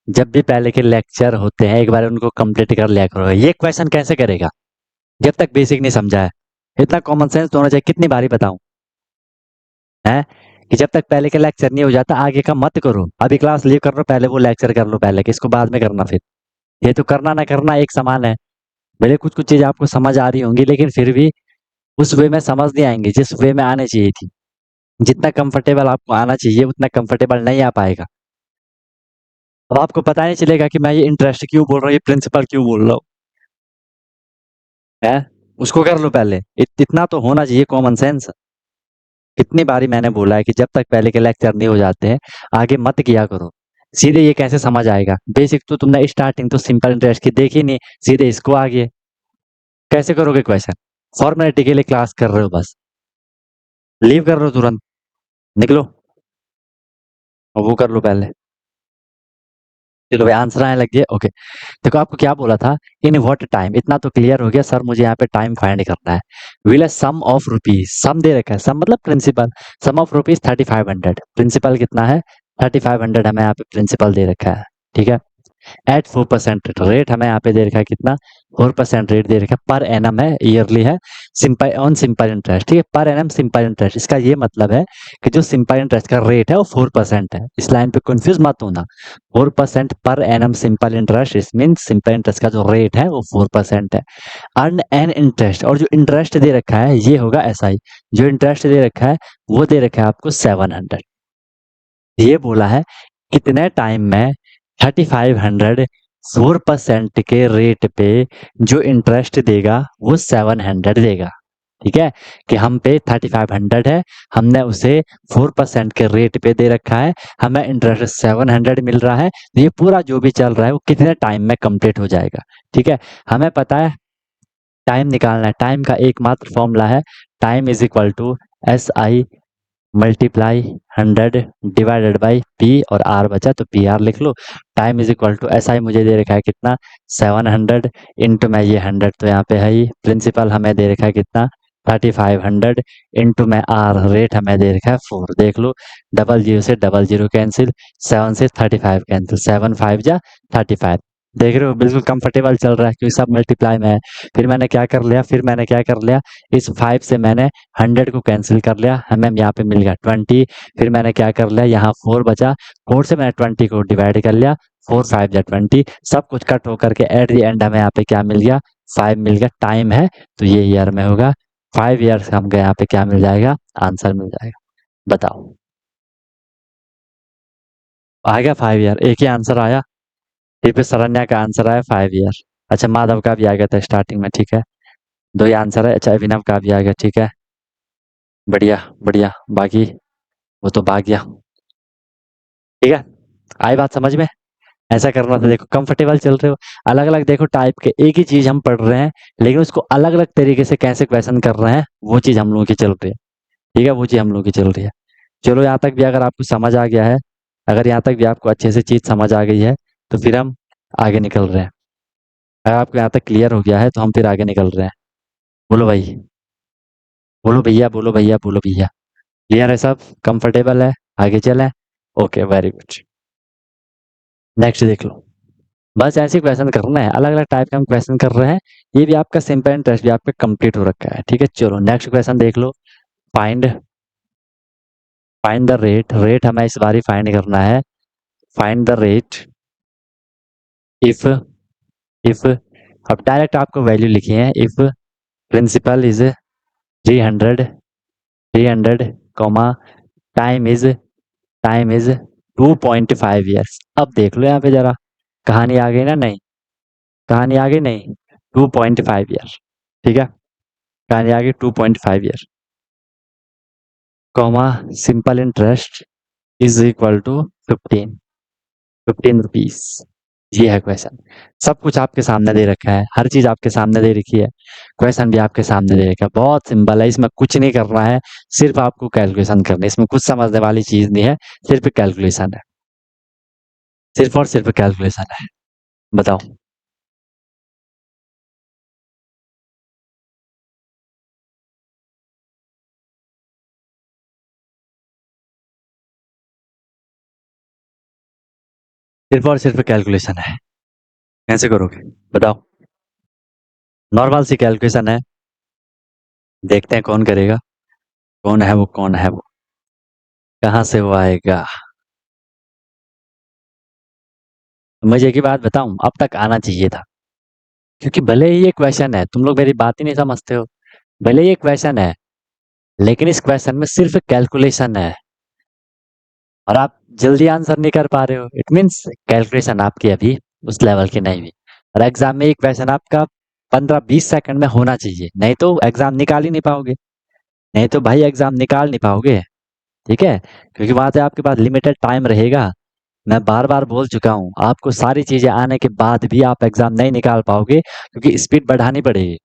जब भी पहले के लेक्चर होते हैं एक बार उनको कंप्लीट कर लिया करो। ये क्वेश्चन कैसे करेगा जब तक बेसिक नहीं समझा है? इतना कॉमन सेंस तो होना चाहिए, कितनी बारी बताऊं है कि जब तक पहले का लेक्चर नहीं हो जाता आगे का मत करो। अभी क्लास लीव कर लो, पहले वो लेक्चर कर लो पहले के, इसको बाद में करना फिर। ये तो करना ना करना एक समान है। भले कुछ कुछ चीज आपको समझ आ रही होंगी, लेकिन फिर भी उस वे में समझ नहीं आएंगी जिस वे में आने चाहिए थी। जितना कंफर्टेबल आपको आना चाहिए उतना कंफर्टेबल नहीं आ पाएगा। अब आपको पता नहीं चलेगा कि मैं ये इंटरेस्ट क्यों बोल रहा हूँ, ये प्रिंसिपल क्यों बोल रहा हूँ, है? उसको कर लो पहले, इतना तो होना चाहिए कॉमन सेंस कितनी बारी मैंने बोला है कि जब तक पहले के लेक्चर नहीं हो जाते हैं आगे मत किया करो। सीधे ये कैसे समझ आएगा? बेसिक तो तुमने स्टार्टिंग तो सिंपल इंटरेस्ट की देखी नहीं, सीधे इसको आ गए। कैसे करोगे क्वेश्चन? फॉर्मेलिटी के लिए क्लास कर रहे हो बस। लीव कर रहे हो तुरंत, निकलो और वो कर लो पहले। चलो भाई आंसर आने लग गए। ओके, देखो आपको क्या बोला था, इन व्हाट टाइम, इतना तो क्लियर हो गया सर, मुझे यहाँ पे टाइम फाइंड करना है। Will sum of rupees, sum दे रखा है, सम मतलब principal, sum of rupees 3500, principal कितना है 3500, हमें यहाँ पे प्रिंसिपल दे रखा है। ठीक है, एट 4% रेट हमें यहाँ पे दे रखा है कितना, 4% रेट दे रखा है, पर एनम है, ईयरली है, सिंपल ऑन सिंपल इंटरेस्ट। ठीक है, पर एनम सिंपल इंटरेस्ट, इसका ये मतलब है कि जो सिंपल इंटरेस्ट का रेट है वो 4% है। इस लाइन पे कंफ्यूज मत होना, 4% पर एनम सिंपल इंटरेस्ट, इस मीन सिंपल इंटरेस्ट का जो रेट है वो 4% है। अर्न एन इंटरेस्ट, और जो इंटरेस्ट दे रखा है ये होगा एसआई, जो इंटरेस्ट दे रखा है वो दे रखा है आपको 700। ये बोला है कितने टाइम में 3500 4% के रेट पे जो इंटरेस्ट देगा वो 700 देगा। ठीक है, कि हम पे 3500 है, हमने उसे 4% के रेट पे दे रखा है, हमें इंटरेस्ट 700 मिल रहा है, तो ये पूरा जो भी चल रहा है वो कितने टाइम में कंप्लीट हो जाएगा। ठीक है, हमें पता है टाइम निकालना है, टाइम का एकमात्र फॉर्मूला है time is equal to S I multiply 100 divided by P, और आर बचा तो पी आर लिख लो। Time is equal to S I मुझे दे रखा है कितना 700, इंटू में ये 100 तो यहाँ पे है ही, प्रिंसिपल हमें दे रखा है कितना 3500, इंटू में आर रेट हमें दे रखा है 4। देख लो, डबल जीरो से डबल जीरो कैंसिल, 7 से 35 कैंसिल, 7 5 जा 35। देख रहे हो बिल्कुल कंफर्टेबल चल रहा है क्योंकि सब मल्टीप्लाई में है। फिर मैंने क्या कर लिया, इस 5 से मैंने 100 को कैंसिल कर लिया, हमें यहाँ पे मिल गया 20। फिर मैंने क्या कर लिया, यहाँ 4 बचा, 4 से मैंने 20 को डिवाइड कर लिया, 4 5 या 20, सब कुछ कट होकर के एट द एंड हमें यहाँ पे क्या मिल गया 5 मिल गया। टाइम है तो ये ईयर में होगा, 5 ईयर्स हमको यहाँ पे क्या मिल जाएगा, आंसर मिल जाएगा। बताओ आ गया 5 ईयर, एक ही आंसर आया। फिर पे शरण्या का आंसर आया 5 ईयर। अच्छा माधव का भी आ गया था स्टार्टिंग में, ठीक है, 2 ही आंसर है। अच्छा अभिनव का भी आ गया, ठीक है, बढ़िया बढ़िया, बाकी वो तो भाग गया। ठीक है, आई बात समझ में? ऐसा करना था, देखो कंफर्टेबल चल रहे हो, अलग अलग देखो टाइप के एक ही चीज हम पढ़ रहे हैं, लेकिन उसको अलग अलग तरीके से कैसे क्वेश्चन कर रहे हैं वो चीज हम लोगों की चल रही है। ठीक है, वो चीज हम लोगों की चल रही है। चलो यहाँ तक भी अगर आपको समझ आ गया है, अगर यहाँ तक भी आपको अच्छे से चीज समझ आ गई है तो फिर हम आगे निकल रहे हैं। अगर आपको यहाँ तक क्लियर हो गया है तो हम फिर आगे निकल रहे हैं। बोलो भाई, बोलो भैया, बोलो भैया, बोलो भैया। क्लियर है सब, कंफर्टेबल है, आगे चले? ओके वेरी गुड, नेक्स्ट देख लो। बस ऐसे क्वेश्चन करना है, अलग अलग टाइप के हम क्वेश्चन कर रहे हैं। ये भी आपका सिंपल एंड टेस्ट भी आपका कंप्लीट हो रखा है। ठीक है, चलो नेक्स्ट क्वेश्चन देख लो। Find find the rate, rate हमें इस बार ही फाइंड करना है। Find the rate if if अब डायरेक्ट आपको वैल्यू लिखी है, if principal is 300 300 comma time is 2.5 years. अब देख लो यहाँ पे जरा, कहानी आ गई ना? नहीं, कहानी आ गई नहीं, 2.5 ईयर। ठीक है, कहानी आ गई 2.5 year, comma simple interest is equal to 15 rupees. ये है क्वेश्चन, सब कुछ आपके सामने दे रखा है, हर चीज आपके सामने दे रखी है, क्वेश्चन भी आपके सामने दे रखा है, बहुत सिंपल है, इसमें कुछ नहीं करना है, सिर्फ आपको कैलकुलेशन करनी है, इसमें कुछ समझने वाली चीज नहीं है, सिर्फ कैलकुलेशन है, सिर्फ और सिर्फ कैलकुलेशन है। बताओ। सिर्फ और सिर्फ कैलकुलेशन है, कैसे करोगे बताओ? नॉर्मल सी कैलकुलेशन है, देखते हैं कौन करेगा, कौन है वो, कौन है वो, कहाँ से वो आएगा। मुझे एक ही बात बताऊं, अब तक आना चाहिए था, क्योंकि भले ही ये क्वेश्चन है, तुम लोग मेरी बात ही नहीं समझते हो, भले ही ये क्वेश्चन है लेकिन इस क्वेश्चन में सिर्फ कैलकुलेशन है, और आप जल्दी आंसर नहीं कर पा रहे हो, इट मीन्स कैलकुलेशन आपकी अभी उस लेवल की नहीं हुई, और एग्जाम में ये क्वेश्चन आपका 15-20 सेकंड में होना चाहिए, नहीं तो एग्जाम निकाल ही नहीं पाओगे। नहीं तो भाई एग्जाम निकाल नहीं पाओगे, ठीक है, क्योंकि वहां से आपके पास लिमिटेड टाइम रहेगा। मैं बार बार बोल चुका हूँ, आपको सारी चीजें आने के बाद भी आप एग्जाम नहीं निकाल पाओगे, क्योंकि स्पीड बढ़ानी पड़ेगी,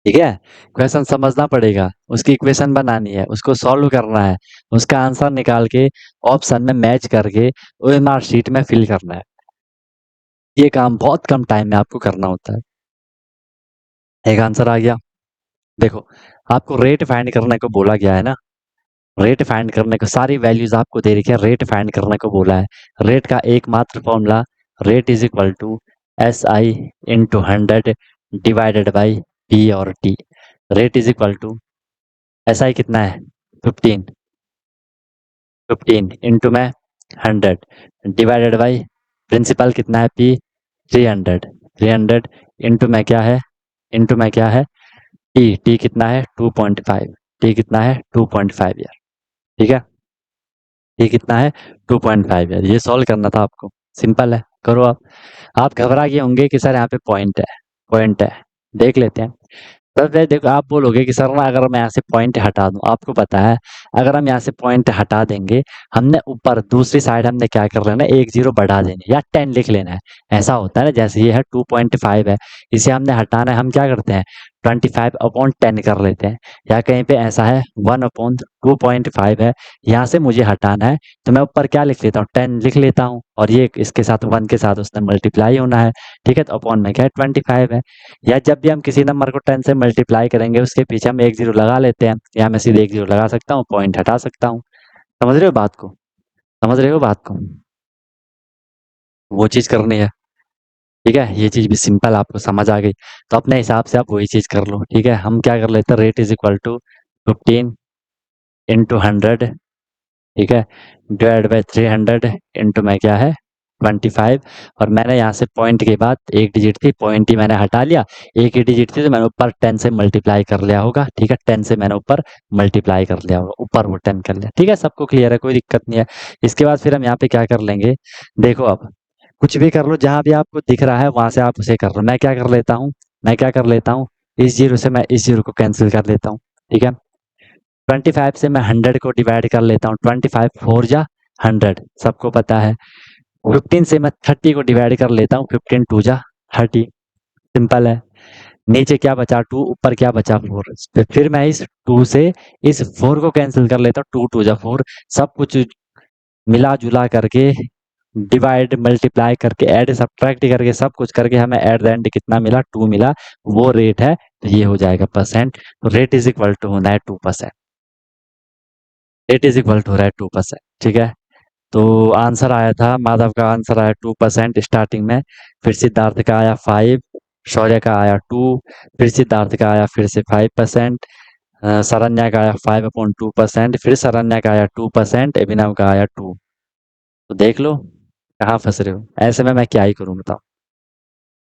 ठीक है। क्वेश्चन समझना पड़ेगा, उसकी इक्वेशन बनानी है, उसको सॉल्व करना है, उसका आंसर निकाल के ऑप्शन में मैच करके ओएमआर शीट में फिल करना है। ये काम बहुत कम टाइम में आपको करना होता है। एक आंसर आ गया। देखो, आपको रेट फाइंड करने को बोला गया है ना, रेट फाइंड करने को सारी वैल्यूज आपको दे रखी है, रेट फाइंड करने को बोला है। रेट का एकमात्र formula, rate is equal to S I into 100 divided by P और T. Rate is equal to S I कितना है, 15, 15 इंटू में 100 डिवाइडेड बाई प्रिंसिपल कितना है, पी 300, 300 इंटू में क्या है, इंटू में क्या है, टी, टी कितना है 2.5, टी कितना है 2.5 ईयर, ठीक है। ये कितना है 2.5 ईयर। ये सॉल्व करना था आपको, सिंपल है, करो आप घबरा गए होंगे कि सर यहाँ पे पॉइंट है, पॉइंट है, देख लेते हैं। तब फिर देखो आप बोलोगे कि सर ना अगर मैं यहाँ से पॉइंट हटा दूं, आपको पता है अगर हम यहाँ से पॉइंट हटा देंगे, हमने ऊपर दूसरी साइड हमने क्या कर लेना है, एक जीरो बढ़ा देंगे या 10 लिख लेना है। ऐसा होता है ना, जैसे ये है 2.5 है, इसे हमने हटाना है, हम क्या करते हैं 25/10 कर लेते हैं। या कहीं पे ऐसा है 1/2.5 है, यहाँ से मुझे हटाना है, तो मैं ऊपर क्या लिख लेता हूँ 10 लिख लेता हूँ, और ये इसके साथ 1 के साथ उसने मल्टीप्लाई होना है, ठीक है। तो अपॉन में क्या है 25 है। या जब भी हम किसी नंबर को 10 से मल्टीप्लाई करेंगे, उसके पीछे हम एक जीरो लगा लेते हैं, या मैं सीधे एक जीरो लगा सकता हूँ, पॉइंट हटा सकता हूँ। समझ रहे हो बात को, समझ रहे हो बात को, वो चीज करनी है, ठीक है। ये चीज भी सिंपल आपको समझ आ गई, तो अपने हिसाब से आप वही चीज कर लो, ठीक है। हम क्या कर लेते हैं, rate is equal to 15 into 100, ठीक है, डिवाइड बाई 300 इंटू में क्या है 25। और मैंने यहाँ से पॉइंट के बाद एक डिजिट थी, पॉइंट ही मैंने हटा लिया, एक ही डिजिट थी तो मैंने ऊपर 10 से मल्टीप्लाई कर लिया होगा, ठीक है। 10 से मैंने ऊपर मल्टीप्लाई कर लिया होगा, ऊपर वो 10 कर लिया, ठीक है। सबको क्लियर है, कोई दिक्कत नहीं है। इसके बाद फिर हम यहाँ पे क्या कर लेंगे, देखो अब कुछ भी कर लो, जहां भी आपको दिख रहा है वहां से आप उसे कर लो। मैं क्या कर लेता हूँ, मैं क्या कर लेता हूँ, इस जीरो से मैं इस जीरो को कैंसिल कर लेता हूँ, ठीक है। 25 से मैं 100 को डिवाइड कर लेता हूँ, 25 4 जा 100, सबको पता है। 15 से मैं 30 को डिवाइड कर लेता हूँ, 15 2 जा 30, सिंपल है। नीचे क्या बचा 2, ऊपर क्या बचा 4, फिर मैं इस 2 से इस 4 को कैंसिल कर लेता हूँ, 2 2 जा 4, सब कुछ मिला जुला करके डिवाइड मल्टीप्लाई करके ऐड सब्ट्रैक्ट करके सब कुछ करके हमें एट द एंड कितना मिला 2 मिला, वो रेट है, तो ये हो जाएगा परसेंट। तो रेट इज इक्वल टू होना है 2%, रेट इज इक्वल टू हो रहा है 2%, ठीक है। तो आंसर आया था, माधव का आंसर आया 2% स्टार्टिंग में, फिर सिद्धार्थ का आया 5, शौर्य का आया 2, फिर सिद्धार्थ का आया फिर से 5%, शरण्या का आया 5/2%, फिर शरण्या का आया 2%, अभिनव का आया 2। तो देख लो कहाँ फंस रहे हो, ऐसे में मैं क्या ही करूँ बताओ।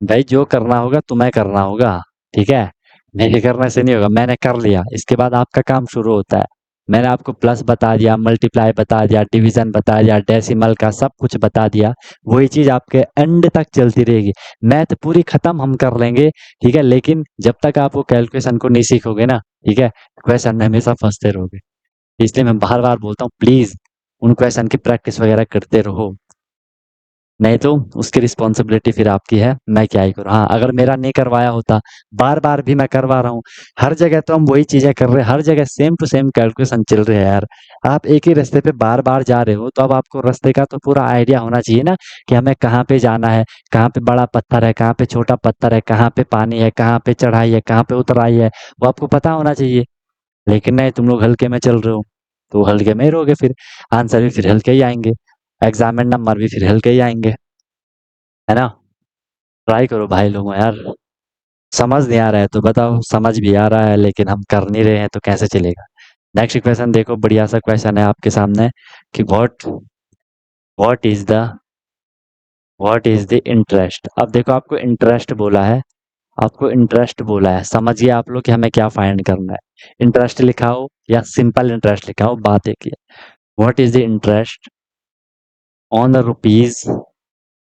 भाई जो करना होगा तुम्हें करना होगा, ठीक है, मेरे करने से नहीं होगा। मैंने कर लिया, इसके बाद आपका काम शुरू होता है। मैंने आपको प्लस बता दिया, मल्टीप्लाई बता दिया, डिवीजन बता दिया, डेसिमल का सब कुछ बता दिया, वही चीज आपके एंड तक चलती रहेगी। मैथ पूरी खत्म हम कर लेंगे, ठीक है, लेकिन जब तक आप वो कैलकुलेशन को नहीं सीखोगे ना, ठीक है, क्वेश्चन में हमेशा फंसते रहोगे। इसलिए मैं बार बार बोलता हूँ, प्लीज उन क्वेश्चन की प्रैक्टिस वगैरह करते रहो, नहीं तो उसकी रिस्पॉन्सिबिलिटी फिर आपकी है, मैं क्या ही करूँ। हाँ, अगर मेरा नहीं करवाया होता, बार बार भी मैं करवा रहा हूँ, हर जगह तो हम वही चीजें कर रहे हैं, हर जगह सेम टू सेम कैलकुलेशन चल रही है यार। आप एक ही रास्ते पे बार बार जा रहे हो, तो अब आपको रास्ते का तो पूरा आइडिया होना चाहिए ना, कि हमें कहाँ पे जाना है, कहाँ पे बड़ा पत्थर है, कहाँ पे छोटा पत्थर है, कहाँ पे पानी है, कहाँ पे चढ़ाई है, कहाँ पे उतराई है, वो आपको पता होना चाहिए। लेकिन नहीं, तुम लोग हल्के में चल रहे हो, तो हल्के में ही रहोगे, फिर आंसर भी फिर हल्के ही आएंगे, एग्जाम में नंबर भी फिर हल्के ही आएंगे, है ना। ट्राई करो भाई लोगों यार, समझ नहीं आ रहा है तो बताओ, समझ भी आ रहा है लेकिन हम कर नहीं रहे हैं तो कैसे चलेगा। नेक्स्ट क्वेश्चन देखो, बढ़िया सा क्वेश्चन है आपके सामने, कि what is the what is the interest. अब देखो आपको इंटरेस्ट बोला है, आपको इंटरेस्ट बोला है, समझिए आप लोग कि हमें क्या फाइंड करना है। इंटरेस्ट लिखा हो या सिंपल इंटरेस्ट लिखा हो, बात एक ही है। What is the interest on the rupees,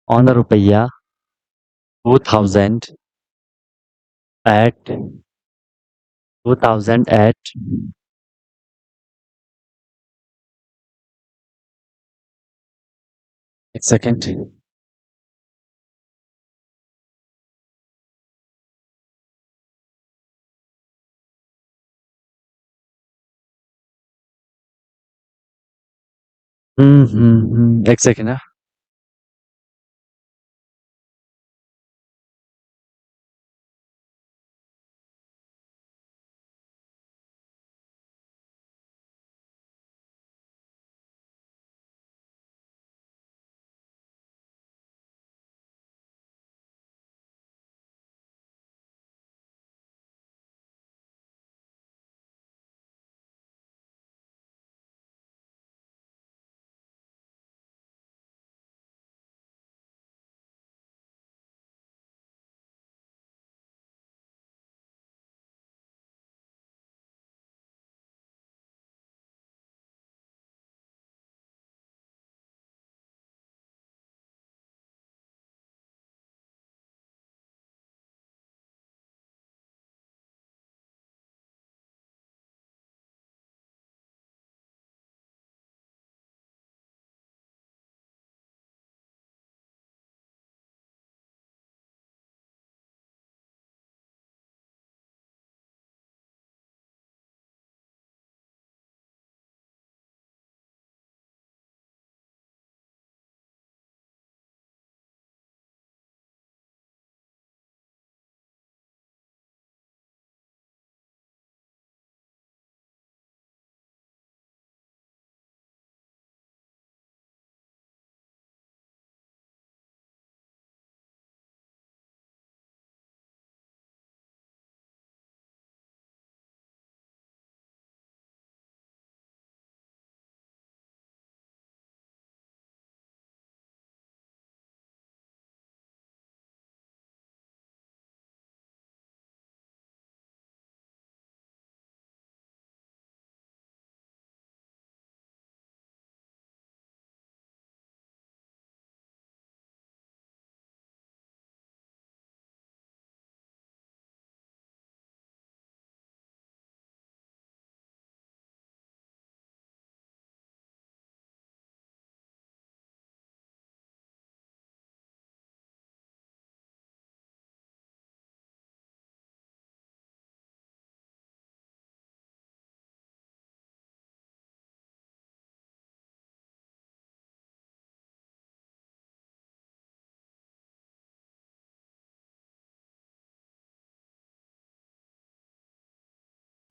on the रुपया 2000 एट 2000 at एक सेकेंड। एक सेकेंड है।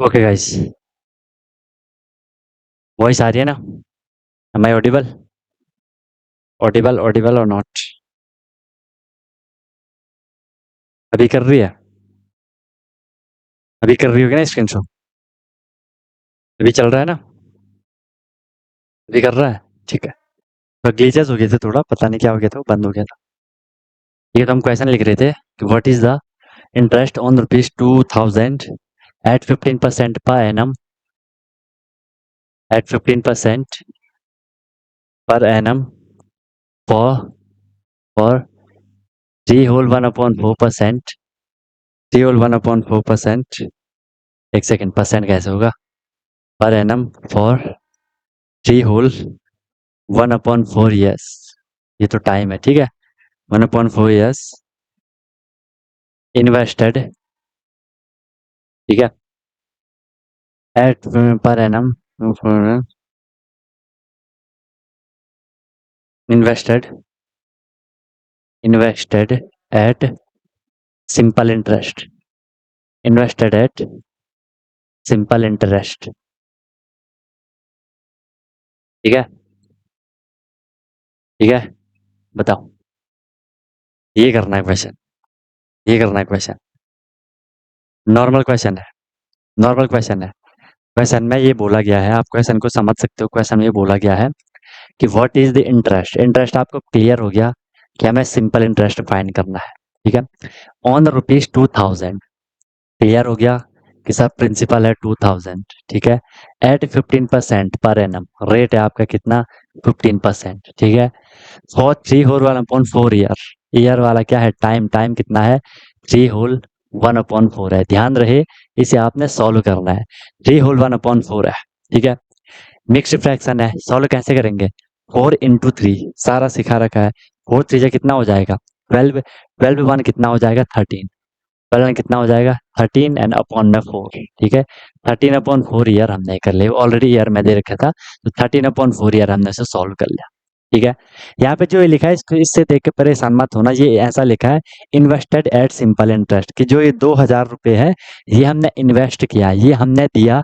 ओके गाइस, वॉइस आ रही है ना? Am I audible? Audible audible और नॉट? अभी कर रही है? अभी कर रही होगी ना स्क्रीन शो? अभी चल रहा है ना? अभी कर रहा है? ठीक है। तो ग्लिचेस हो गए थे, थोड़ा पता नहीं क्या हो गया था, वो बंद हो गया था। ये तो हम क्वेश्चन लिख रहे थे कि what is the interest on rupees 2000 at 15% per annum, at 15% per annum for three whole 1/4%, three whole 1/4%। एक सेकेंड, परसेंट कैसे होगा? Per annum for three whole 1/4 years. ये तो टाइम है, ठीक है। 1/4 ईयर्स इन्वेस्टेड, ठीक है, at per annum invested, invested at simple interest, invested at simple interest, ठीक है। ठीक है, बताओ। ये करना है क्वेश्चन, ये करना है क्वेश्चन। नॉर्मल क्वेश्चन है, नॉर्मल क्वेश्चन है। क्वेश्चन में ये बोला गया है, आप क्वेश्चन को समझ सकते हो। क्वेश्चन में ये बोला गया है कि what is the interest. Interest आपको क्लियर हो गया कि हमें सिंपल इंटरेस्ट फाइंड करना है, ठीक है। ऑन रुपीज 2000 क्लियर हो गया कि सब प्रिंसिपल है 2000, ठीक है। एट 15% पर एनम, रेट है आपका कितना? 15%, ठीक है। For three whole 1/4 year, year वाला क्या है? टाइम, टाइम कितना है? थ्री होल 1/4 है। ध्यान रहे इसे आपने सॉल्व करना है। 3 होल 1/4 है, ठीक है। मिक्स्ड फ्रैक्शन है, सॉल्व कैसे करेंगे? 4 into 3 सारा सिखा रखा है। 4 3 कितना हो जाएगा? 12। 12 1 कितना हो जाएगा? 13। 12 कितना हो जाएगा? 13 एंड अपॉन में 4, ठीक है। 13/4 ईयर हमने कर लिया, ऑलरेडी ईयर में दे रखा था, तो 13/4 ईयर हमने इसे सॉल्व कर लिया, ठीक है। यहाँ पे जो ये लिखा है इसको इससे देख के परेशान मत होना, ये ऐसा लिखा है इन्वेस्टेड एट सिंपल इंटरेस्ट, कि जो ये 2000 रुपये है ये हमने इन्वेस्ट किया, ये हमने दिया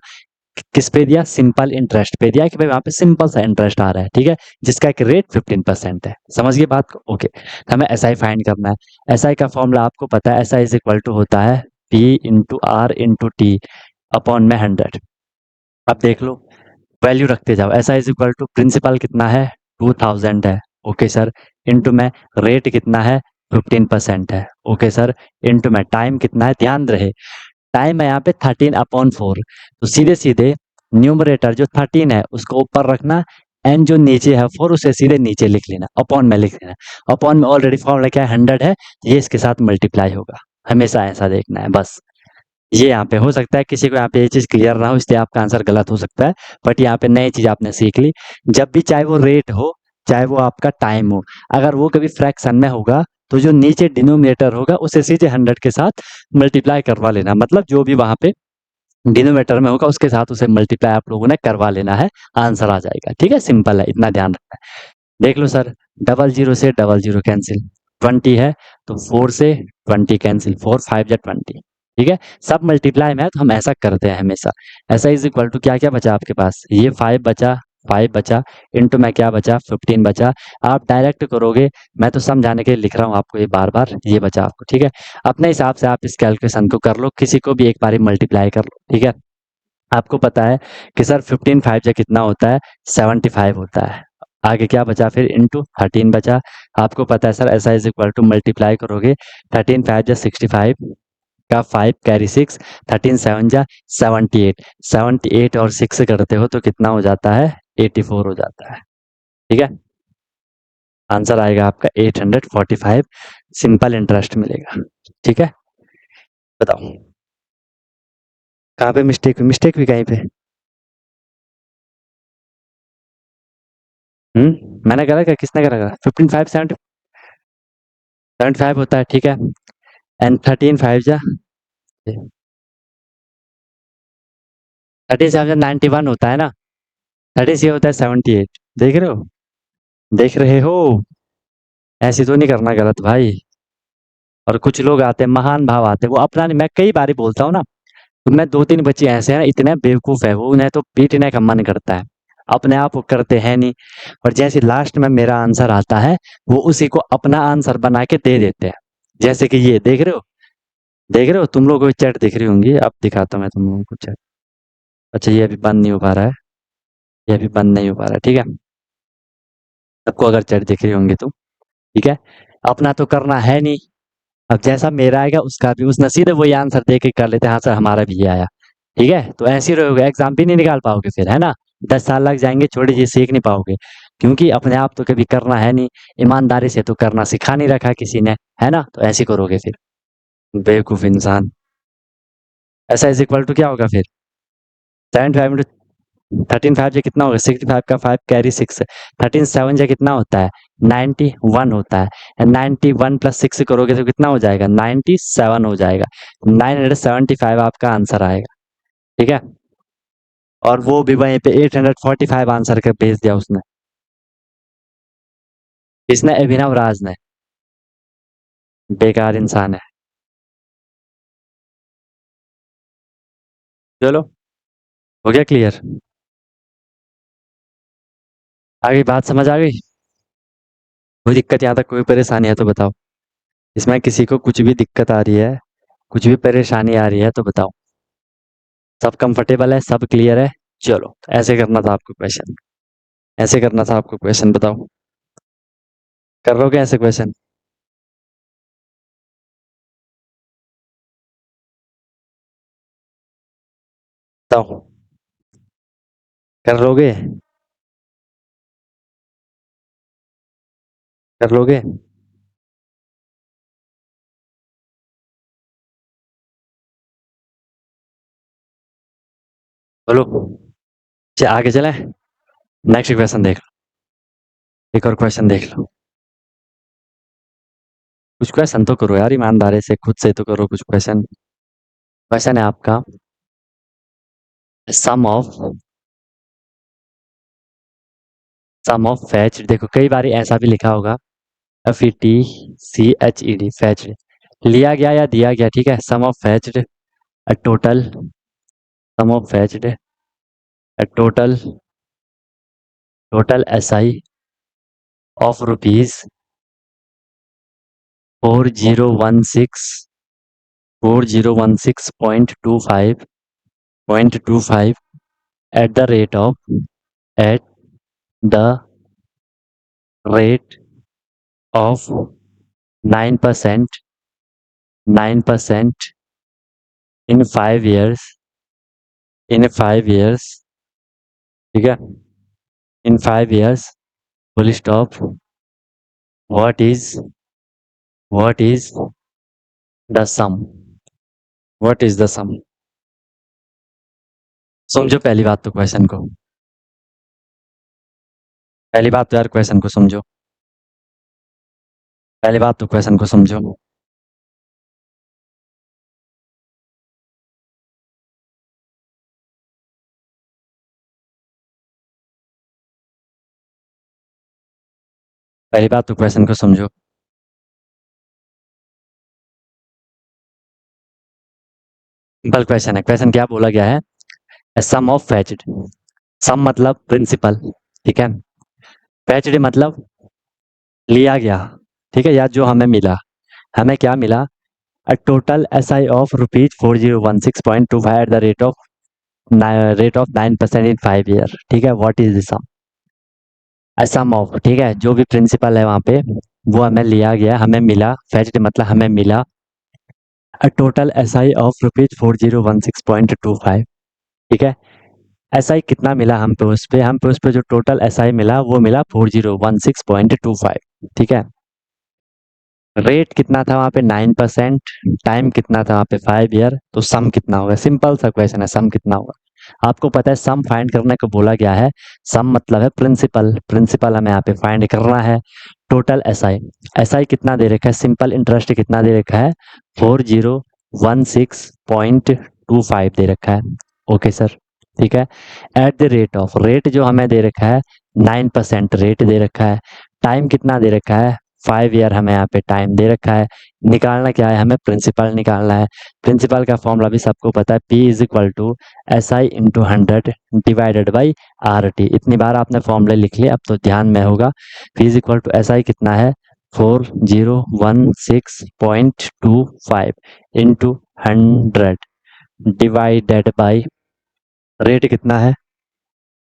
किस पे दिया? सिंपल इंटरेस्ट पे दिया, कि भाई वहां पे सिंपल सा इंटरेस्ट आ रहा है, ठीक है, जिसका एक रेट 15% है। समझ गए बात को? ओके। हमें एस आई फाइंड करना है। एस आई का फॉर्मूला आपको पता है, S I is equal to होता है P into R into T upon में 100। अब देख लो, वैल्यू रखते जाओ। S I is equal to principal कितना है? 2000 है, ओके सर, इंटू में रेट कितना है? 15% है, ओके सर, इंटू में टाइम कितना है? ध्यान रहे टाइम है यहाँ पे 13/4, तो सीधे सीधे न्यूमरेटर जो 13 है उसको ऊपर रखना, एन जो नीचे है 4 उसे सीधे नीचे लिख लेना, अपॉन में लिख लेना। अपॉन में ऑलरेडी फॉर्मूला क्या है? 100 है, ये इसके साथ मल्टीप्लाई होगा, हमेशा ऐसा देखना है बस। ये यहाँ पे हो सकता है किसी को यहाँ पे ये चीज क्लियर ना हो, इसलिए आपका आंसर गलत हो सकता है, बट यहाँ पे नई चीज आपने सीख ली। जब भी चाहे वो रेट हो, चाहे वो आपका टाइम हो, अगर वो कभी फ्रैक्शन में होगा तो जो नीचे डिनोमिनेटर होगा उसे सीधे 100 के साथ मल्टीप्लाई करवा लेना, मतलब जो भी वहां पे डिनोमिनेटर में होगा उसके साथ उसे मल्टीप्लाई आप लोगों ने करवा लेना है, आंसर आ जाएगा, ठीक है। सिंपल है, इतना ध्यान रखना है। देख लो सर, 00 से 00 कैंसिल, 20 है तो 4 से 20 कैंसिल, 4 5 जा 20, ठीक है। सब मल्टीप्लाई में है तो हम ऐसा करते हैं हमेशा। ऐसा इज इक्वल टू क्या क्या बचा आपके पास? ये 5 बचा, 5 बचा, इंटू में क्या बचा? 15 बचा। आप डायरेक्ट करोगे, मैं तो समझाने के लिए लिख रहा हूँ आपको ये बार बार, ये बचा आपको, ठीक है। अपने हिसाब से आप इस कैलकुलेशन को कर लो, किसी को भी एक बार मल्टीप्लाई कर लो, ठीक है। आपको पता है कि सर 15 5 जा कितना होता है? 75 होता है। आगे क्या बचा फिर? इंटू 13 बचा। आपको पता है सर ऐसा इज इक्वल टू मल्टीप्लाई करोगे, 13 5 जा 65 का 5 कैरी 6, 13 7 जा 78, 78 और 6 करते हो तो कितना हो जाता है? 84 हो जाता है, ठीक है। आंसर आएगा आपका 845, सिंपल इंटरेस्ट मिलेगा, ठीक है। बताओ कहाँ पे मिस्टेक हुई? मिस्टेक भी कहीं पे? मैंने करा क्या? किसने करा? 15 5 75 होता है, ठीक है। एंड 13 5 जा 13 7 91 होता है ना। 30 होता है 78। देख रहे हो? देख रहे हो? ऐसे तो नहीं करना गलत भाई। और कुछ लोग आते हैं महान भाव आते हैं, वो अपना नहीं, मैं कई बार बोलता हूँ ना, तो मैं 2 3 बच्चे ऐसे हैं इतने बेवकूफ है वो, उन्हें तो पीटने का मन करता है, अपने आप वो करते हैं नहीं। और जैसे लास्ट में मेरा आंसर आता है वो उसी को अपना आंसर बना के दे देते हैं। जैसे कि ये देख रहे हो? देख रहे हो? तुम लोगों को चैट दिख रही होंगी, अब दिखाता हूँ मैं तुम लोगों को चैट। अच्छा ये अभी बंद नहीं हो पा रहा है, ये अभी बंद नहीं हो पा रहा है, ठीक है। सबको अगर चैट दिख रही होंगी तो ठीक है। अपना तो करना है नहीं, अब जैसा मेरा आएगा उसका भी, उसने सीधे वही आंसर दे के कर लेते हैं, हाँ सर हमारा भी ये आया, ठीक है। तो ऐसे ही रहोगे, एग्जाम भी नहीं निकाल पाओगे फिर, है ना। 10 साल लग जाएंगे, छोटी चीज सीख नहीं पाओगे, क्योंकि अपने आप तो कभी करना है नहीं, ईमानदारी से तो करना सिखा नहीं रखा किसी ने, है ना। तो ऐसे करोगे फिर, बेवकूफ इंसान। ऐसा इज इक्वल टू क्या होगा फिर? 75 इंटू 13 5 जा कितना होगा? 65 का 5 कैरी 6, 13 7 जा कितना होता है? 91 होता है। 91 प्लस 6 करोगे तो कितना हो जाएगा? 97 हो जाएगा। 975 आपका आंसर आएगा, ठीक है। और वो भी वहीं पे 845 आंसर कर भेज दिया उसने, इसने अभिनव राज ने। बेकार इंसान है। चलो, हो गया क्लियर? आगे बात समझ आ गई? कोई दिक्कत यहाँ तक, कोई परेशानी है तो बताओ। इसमें किसी को कुछ भी दिक्कत आ रही है, कुछ भी परेशानी आ रही है तो बताओ। सब कंफर्टेबल है, सब क्लियर है? चलो, ऐसे करना था आपको क्वेश्चन, ऐसे करना था आपको क्वेश्चन, बताओ कर लोगे ऐसे क्वेश्चन? बताओ कर लोगे? कर लोगे? बोलो। आगे चले, नेक्स्ट क्वेश्चन देख लो, एक और क्वेश्चन देख लो। कुछ क्वेश्चन तो करो यार ईमानदारी से, खुद से तो करो कुछ क्वेश्चन। क्वेश्चन है आपका, सम ऑफ फैच। देखो कई बार ऐसा भी लिखा होगा, FETCHED, फैच्ड, लिया गया या दिया गया, ठीक है। सम of फैच्ड a total, sum of fetched a total SI of rupees 4016.25 at the rate of at the rate of 9% in 5 years, ठीक है, in 5 years, full stop, what is the sum, what is the sum। समझो पहली बात तो question को, पहली बात तो यार क्वेश्चन को समझो, पहली बात तो क्वेश्चन को समझो। पहली बात तो क्वेश्चन को समझो। सिंपल क्वेश्चन है। क्वेश्चन क्या बोला गया है, सम ऑफ फैच्ड, सम मतलब प्रिंसिपल, ठीक है, फैच्ड मतलब लिया गया, ठीक है, या जो हमें मिला, हमें क्या मिला, a total SI of ₹4016.25 at the rate of 9% in 5 year, ठीक है। What is the sum, sum of, ठीक है, जो भी प्रिंसिपल है वहां पे वो हमें लिया गया, हमें मिला, फैच्ड मतलब हमें मिला, टोटल SI ऑफ ₹4016.25, ठीक है। SI कितना मिला हम पे, उस पे जो टोटल SI मिला वो मिला 4016.25, ठीक है। रेट कितना था वहां पे 9%, टाइम कितना था वहां पे 5 ईयर, तो सम कितना होगा, सिंपल सा क्वेश्चन है, सम कितना होगा। आपको पता है सम फाइंड करने को बोला गया है, सम मतलब है प्रिंसिपल, प्रिंसिपल हमें यहाँ पे फाइंड करना है। टोटल SI कितना दे रखा है, सिंपल इंटरेस्ट कितना दे रखा है, 4016.25 दे रखा है, ओके सर, ठीक है। Eight the rate of, rate जो हमें दे रखा है 9% रेट दे रखा है, टाइम कितना दे रखा है 5 ईयर हमें यहाँ पे टाइम दे रखा है। निकालना क्या है, हमें प्रिंसिपल निकालना है। प्रिंसिपल का फॉर्मूला भी सबको पता है, P is equal to SI into 100 divided by RT। इतनी बार आपने फॉर्मूले लिख लिए, अब तो ध्यान में होगा। P is equal to SI कितना है 4016.25 इंटू 100 डिवाइडेड बाई रेट कितना है,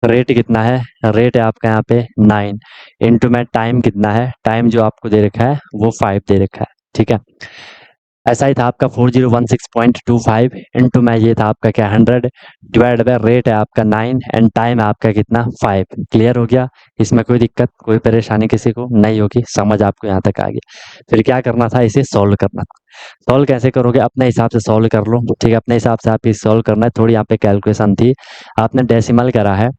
रेट कितना है, रेट है आपका यहाँ पे 9 इंटू में टाइम कितना है, टाइम जो आपको दे रखा है वो 5 दे रखा है, ठीक है। ऐसा ही था आपका 4016.25 इंटू में ये था आपका क्या 100 डिवाइड बाय रेट है आपका 9 एंड टाइम है आपका कितना 5। क्लियर हो गया, इसमें कोई दिक्कत कोई परेशानी किसी को नहीं होगी, समझ आपको यहाँ तक आ गया। फिर क्या करना था, इसे सॉल्व करना था। सॉल्व कैसे करोगे, अपने हिसाब से सॉल्व कर लो, ठीक है, अपने हिसाब से आप इसे सॉल्व करना है। थोड़ी यहाँ पे कैलकुलेशन थी, आपने डेसिमल करा है।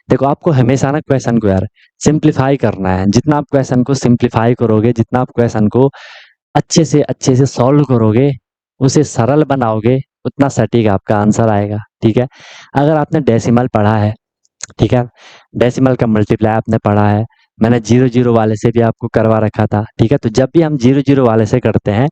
देखो आपको हमेशा ना क्वेश्चन को यार सिंप्लीफाई करना है, जितना आप क्वेश्चन को सिंप्लीफाई करोगे, जितना आप क्वेश्चन को अच्छे से सॉल्व करोगे, उसे सरल बनाओगे, उतना सटीक आपका आंसर आएगा, ठीक है। अगर आपने डेसिमल पढ़ा है, ठीक है, डेसिमल का मल्टीप्लाई आपने पढ़ा है, मैंने जीरो जीरो वाले से भी आपको करवा रखा था, ठीक है। तो जब भी हम जीरो जीरो वाले से करते हैं,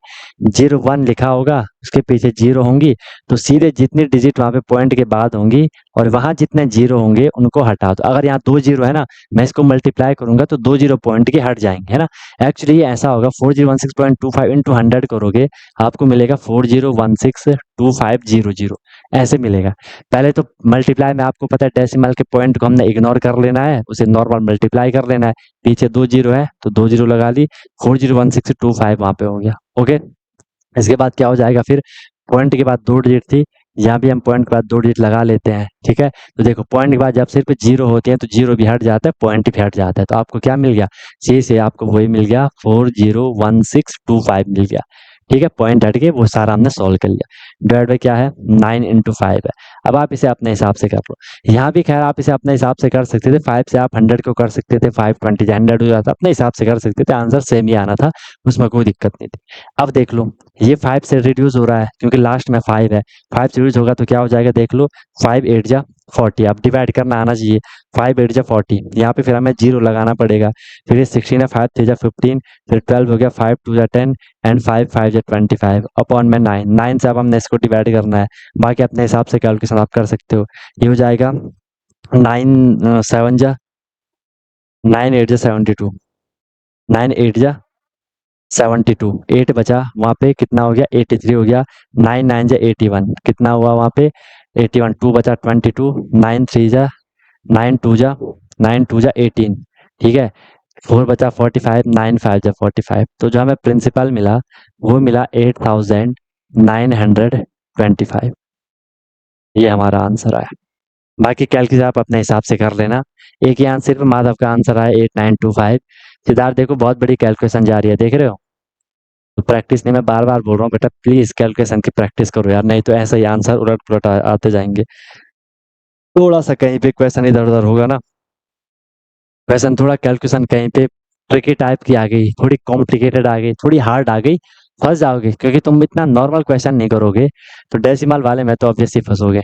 01 लिखा होगा, उसके पीछे जीरो होंगी, तो सीधे जितनी डिजिट वहां पे पॉइंट के बाद होंगी और वहां जितने जीरो होंगे उनको हटा दो। अगर यहाँ 2 जीरो है ना, मैं इसको मल्टीप्लाई करूंगा तो 2 जीरो पॉइंट के हट जाएंगे, है ना। एक्चुअली ये ऐसा होगा, 4016.25 इंटू 100 करोगे, आपको मिलेगा 40162500, ऐसे मिलेगा। पहले तो मल्टीप्लाई में आपको पता है डेसिमल के पॉइंट को हमने इग्नोर कर लेना है, उसे नॉर्मल मल्टीप्लाई कर लेना है। पीछे 2 जीरो है तो 2 जीरो लगा ली, 401625 वहां पे हो गया, ओके। इसके बाद क्या हो जाएगा, फिर पॉइंट के बाद 2 डिजिट थी, यहाँ भी हम पॉइंट के बाद 2 डिजिट लगा लेते हैं, ठीक है। तो देखो पॉइंट के बाद जब सिर्फ जीरो होती है तो जीरो भी हट जाता है, पॉइंट भी हट जाता है, तो आपको क्या मिल गया, सी से आपको वही मिल गया 401625 मिल गया, ठीक है, पॉइंट हट के वो सारा हमने सॉल्व कर लिया। डिवाइड बाई क्या है 9 इंटू 5 है। अब आप इसे अपने हिसाब से कर लो। यहाँ भी खैर आप इसे अपने हिसाब से कर सकते थे, 5 से आप 100 को कर सकते थे, 5 20 100 हो जाता, अपने हिसाब से कर सकते थे, आंसर सेम ही आना था, उसमें कोई दिक्कत नहीं थी। अब देख लो ये 5 से रिड्यूस हो रहा है क्योंकि लास्ट में 5 है, 5 से रिड्यूस होगा तो क्या हो जाएगा देख लो, 5 8 जा 40। अब डिवाइड करना आना चाहिए, 5 8 जा 40, यहाँ पे फिर हमें जीरो लगाना पड़ेगा, फिर ये 16 है, 5 3 जा 15, फिर 12 हो गया, 5 2 जा 10 एंड 5 5 जा 25 अपॉन में 9। 9 से अब हमने इसको डिवाइड करना है, बाकी अपने हिसाब से कैलकुलेशन आप कर सकते हो। ये हो जाएगा 9 7 जा 9 8 जा 72, 9 8 जा 72, 8 बचा वहाँ पे, कितना हो गया 83 हो गया, 9 9 जा 81, कितना हुआ वहाँ पे 81, 2 बचा 22, 9 3 जा 9 2 जा 9 2 जा 18, ठीक है, 4 बचा 45, 9 5 जा 45, तो जो हमें प्रिंसिपल मिला वो मिला 8925। ये हमारा आंसर आया। बाकी कैलकुलेशन आप अपने हिसाब से कर लेना। एक ही आंसर पे माधव का आंसर आया 8925। सिद्धार्थ देखो बहुत बड़ी कैलकुलेशन जा रही है, देख रहे हो, तो प्रैक्टिस नहीं, मैं बार बार बोल रहा हूँ बेटा प्लीज कैलकुलेशन की प्रैक्टिस करो यार, नहीं तो ऐसे ही आंसर उलट पुलट आते जाएंगे। थोड़ा सा कहीं पे क्वेश्चन इधर उधर होगा ना, क्वेश्चन थोड़ा कैलकुलेशन कहीं पे ट्रिकी टाइप की आ गई, थोड़ी कॉम्प्लिकेटेड आ गई, थोड़ी हार्ड आ गई, फंस जाओगे, क्योंकि तुम इतना नॉर्मल क्वेश्चन नहीं करोगे तो डेसिमल वाले में तो ऑब्वियसली फंसोगे।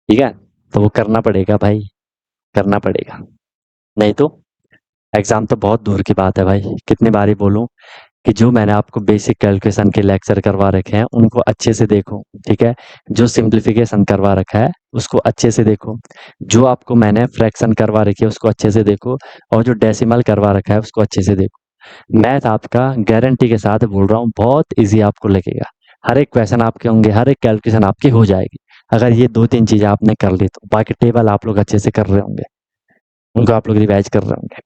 ठीक है, तो वो करना पड़ेगा भाई, करना पड़ेगा, नहीं तो एग्जाम तो बहुत दूर की बात है भाई। कितनी बारी बोलूं कि जो मैंने आपको बेसिक कैलकुलेशन के लेक्चर करवा रखे हैं उनको अच्छे से देखो, ठीक है, जो सिंप्लीफिकेशन करवा रखा है उसको अच्छे से देखो, जो आपको मैंने फ्रैक्शन करवा रखी है उसको अच्छे से देखो, और जो डेसिमल करवा रखा है उसको अच्छे से देखो। मैथ आपका गारंटी के साथ बोल रहा हूँ बहुत इजी आपको लगेगा, हर एक क्वेश्चन आपके होंगे, हर एक कैलकुलेशन आपकी हो जाएगी अगर ये 2 3 चीजें आपने कर ली तो। बाकी टेबल आप लोग अच्छे से कर रहे होंगे, उनको आप लोग रिवाइज कर रहे होंगे,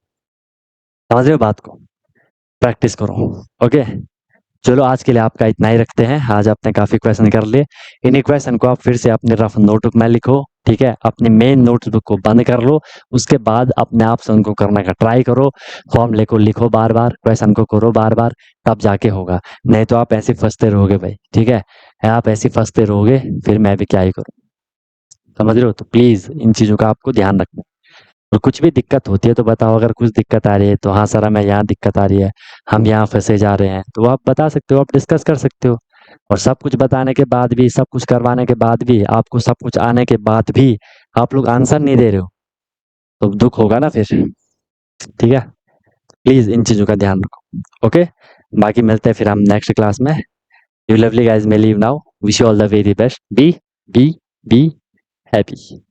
समझ रहे हो बात को, प्रैक्टिस करो। ओके, चलो आज के लिए आपका इतना ही रखते हैं, आज आपने काफी क्वेश्चन कर लिए, इन्हीं क्वेश्चन को आप फिर से अपने रफ नोटबुक में लिखो, ठीक है, अपनी मेन नोटबुक को बंद कर लो, उसके बाद अपने आप से उनको करने का ट्राई करो, फॉर्मूले को लिखो बार बार, क्वेश्चन को करो बार बार, तब जाके होगा, नहीं तो आप ऐसे फंसते रहोगे भाई, ठीक है, आप ऐसे फंसते रहोगे फिर मैं भी क्या ही करूँ, समझ रहे हो, तो प्लीज इन चीजों का आपको ध्यान रखना। और कुछ भी दिक्कत होती है तो बताओ, अगर कुछ दिक्कत आ रही है तो हाँ सर हमें यहाँ दिक्कत आ रही है, हम यहाँ फंसे जा रहे हैं, तो आप बता सकते हो, आप डिस्कस कर सकते हो। और सब कुछ बताने के बाद भी, सब कुछ करवाने के बाद भी, आपको सब कुछ आने के बाद भी आप लोग आंसर नहीं दे रहे हो तो दुख होगा ना फिर, ठीक है, प्लीज इन चीजों का ध्यान रखो। ओके, बाकी मिलते हैं फिर हम नेक्स्ट क्लास में। You lovely guys may leave now, wish you all the very best, be happy.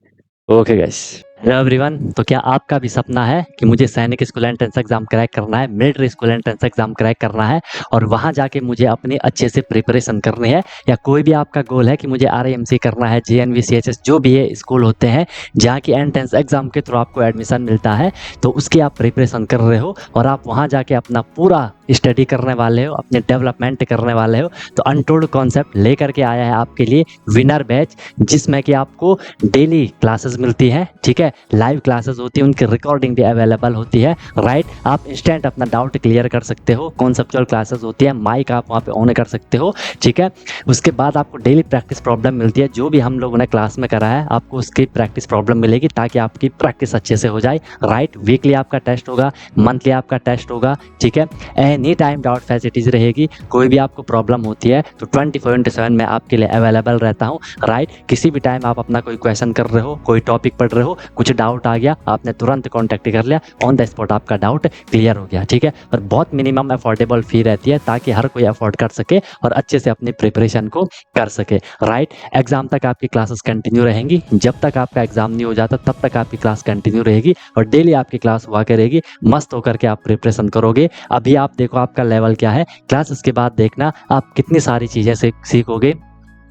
Okay guys, hello everyone, तो क्या आपका भी सपना है कि मुझे सैनिक स्कूल एंट्रेंस एग्जाम क्रैक करना है, military school entrance exam crack करना है और वहां जाके मुझे अपनी अच्छे से प्रिपरेशन करनी है, या कोई भी आपका गोल है कि मुझे RIMC करना है, JNV CHS जो भी है स्कूल होते हैं जहाँ की एंट्रेंस एग्जाम के थ्रू आपको एडमिशन मिलता है, तो उसकी आप प्रिपरेशन कर रहे हो और आप वहाँ जाके अपना पूरा स्टडी करने वाले हो, अपने डेवलपमेंट करने वाले हो, तो अनटोल्ड कॉन्सेप्ट लेकर के आया है आपके लिए विनर बैच, जिसमें कि आपको डेली क्लासेस मिलती है, ठीक है, लाइव क्लासेस होती है, उनकी रिकॉर्डिंग भी अवेलेबल होती है, राइट, आप इंस्टेंट अपना डाउट क्लियर कर सकते हो, कॉन्सेप्चुअल क्लासेस होती है, माइक आप वहाँ पे ऑन कर सकते हो, ठीक है, उसके बाद आपको डेली प्रैक्टिस प्रॉब्लम मिलती है, जो भी हम लोगों ने क्लास में करा है आपको उसकी प्रैक्टिस प्रॉब्लम मिलेगी ताकि आपकी प्रैक्टिस अच्छे से हो जाए, राइट, वीकली आपका टेस्ट होगा, मंथली आपका टेस्ट होगा, ठीक है, एनी टाइम डाउट फैसिलिटीज रहेगी, कोई भी आपको प्रॉब्लम होती है तो 24/7 मैं आपके लिए अवेलेबल रहता हूँ, राइट, किसी भी टाइम आप अपना कोई क्वेश्चन कर रहे हो, कोई टॉपिक पढ़ रहे हो, कुछ डाउट आ गया, आपने तुरंत कॉन्टैक्ट कर लिया, ऑन द स्पॉट आपका डाउट क्लियर हो गया, ठीक है, और बहुत मिनिमम अफोर्डेबल फी रहती है ताकि हर कोई अफोर्ड कर सके और अच्छे से अपनी प्रिपरेशन को कर सके, राइट, एग्जाम तक आपकी क्लासेस कंटिन्यू रहेंगी, जब तक आपका एग्जाम नहीं हो जाता तब तक आपकी क्लास कंटिन्यू रहेगी और डेली आपकी क्लास हुआ करेगी, मस्त होकर के आप प्रिपरेशन करोगे। अभी आप देखो आपका लेवल क्या है, क्लासेस के बाद देखना आप कितनी सारी चीज़ें सीखोगे,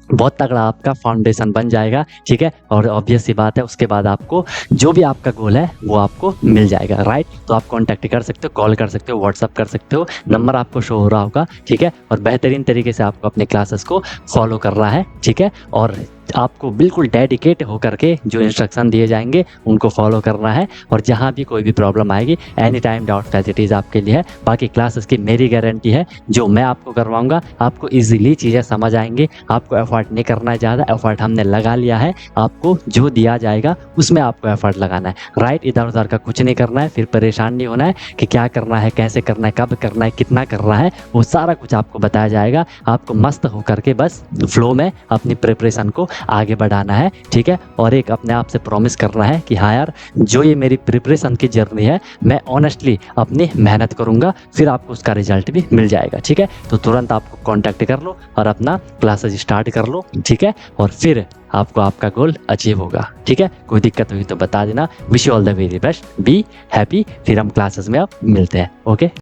बहुत तगड़ा आपका फाउंडेशन बन जाएगा, ठीक है, और ऑब्वियस सी बात है उसके बाद आपको जो भी आपका गोल है वो आपको मिल जाएगा, राइट, तो आप कांटेक्ट कर सकते हो, कॉल कर सकते हो, व्हाट्सअप कर सकते हो, नंबर आपको शो हो रहा होगा, ठीक है, और बेहतरीन तरीके से आपको अपने क्लासेस को फॉलो करना है, ठीक है, और आपको बिल्कुल डेडिकेट होकर के जो इंस्ट्रक्शन दिए जाएंगे उनको फॉलो करना है, और जहाँ भी कोई भी प्रॉब्लम आएगी एनी टाइम डाउट फैसिलिटीज़ आपके लिए है। बाकी क्लासेस की मेरी गारंटी है, जो मैं आपको करवाऊंगा आपको इजीली चीज़ें समझ आएंगी, आपको एफर्ट नहीं करना है ज़्यादा, एफर्ट हमने लगा लिया है, आपको जो दिया जाएगा उसमें आपको एफर्ट लगाना है, राइट। इधर उधर का कुछ नहीं करना है, फिर परेशान नहीं होना है कि क्या करना है, कैसे करना है, कब करना है, कितना करना है, वो सारा कुछ आपको बताया जाएगा। आपको मस्त होकर के बस फ्लो में अपनी प्रिपरेशन को आगे बढ़ाना है, ठीक है। और एक अपने आप से प्रॉमिस करना है कि हाँ यार, जो ये मेरी प्रिपरेशन की जर्नी है मैं ऑनेस्टली अपनी मेहनत करूँगा, फिर आपको उसका रिजल्ट भी मिल जाएगा, ठीक है। तो तुरंत आपको कॉन्टैक्ट कर लो और अपना क्लासेस स्टार्ट कर लो, ठीक है, और फिर आपको आपका गोल अचीव होगा, ठीक है। कोई दिक्कत हुई तो बता देना। Wish you all the very best, be happy. फिर हम क्लासेस में अब मिलते हैं, ओके।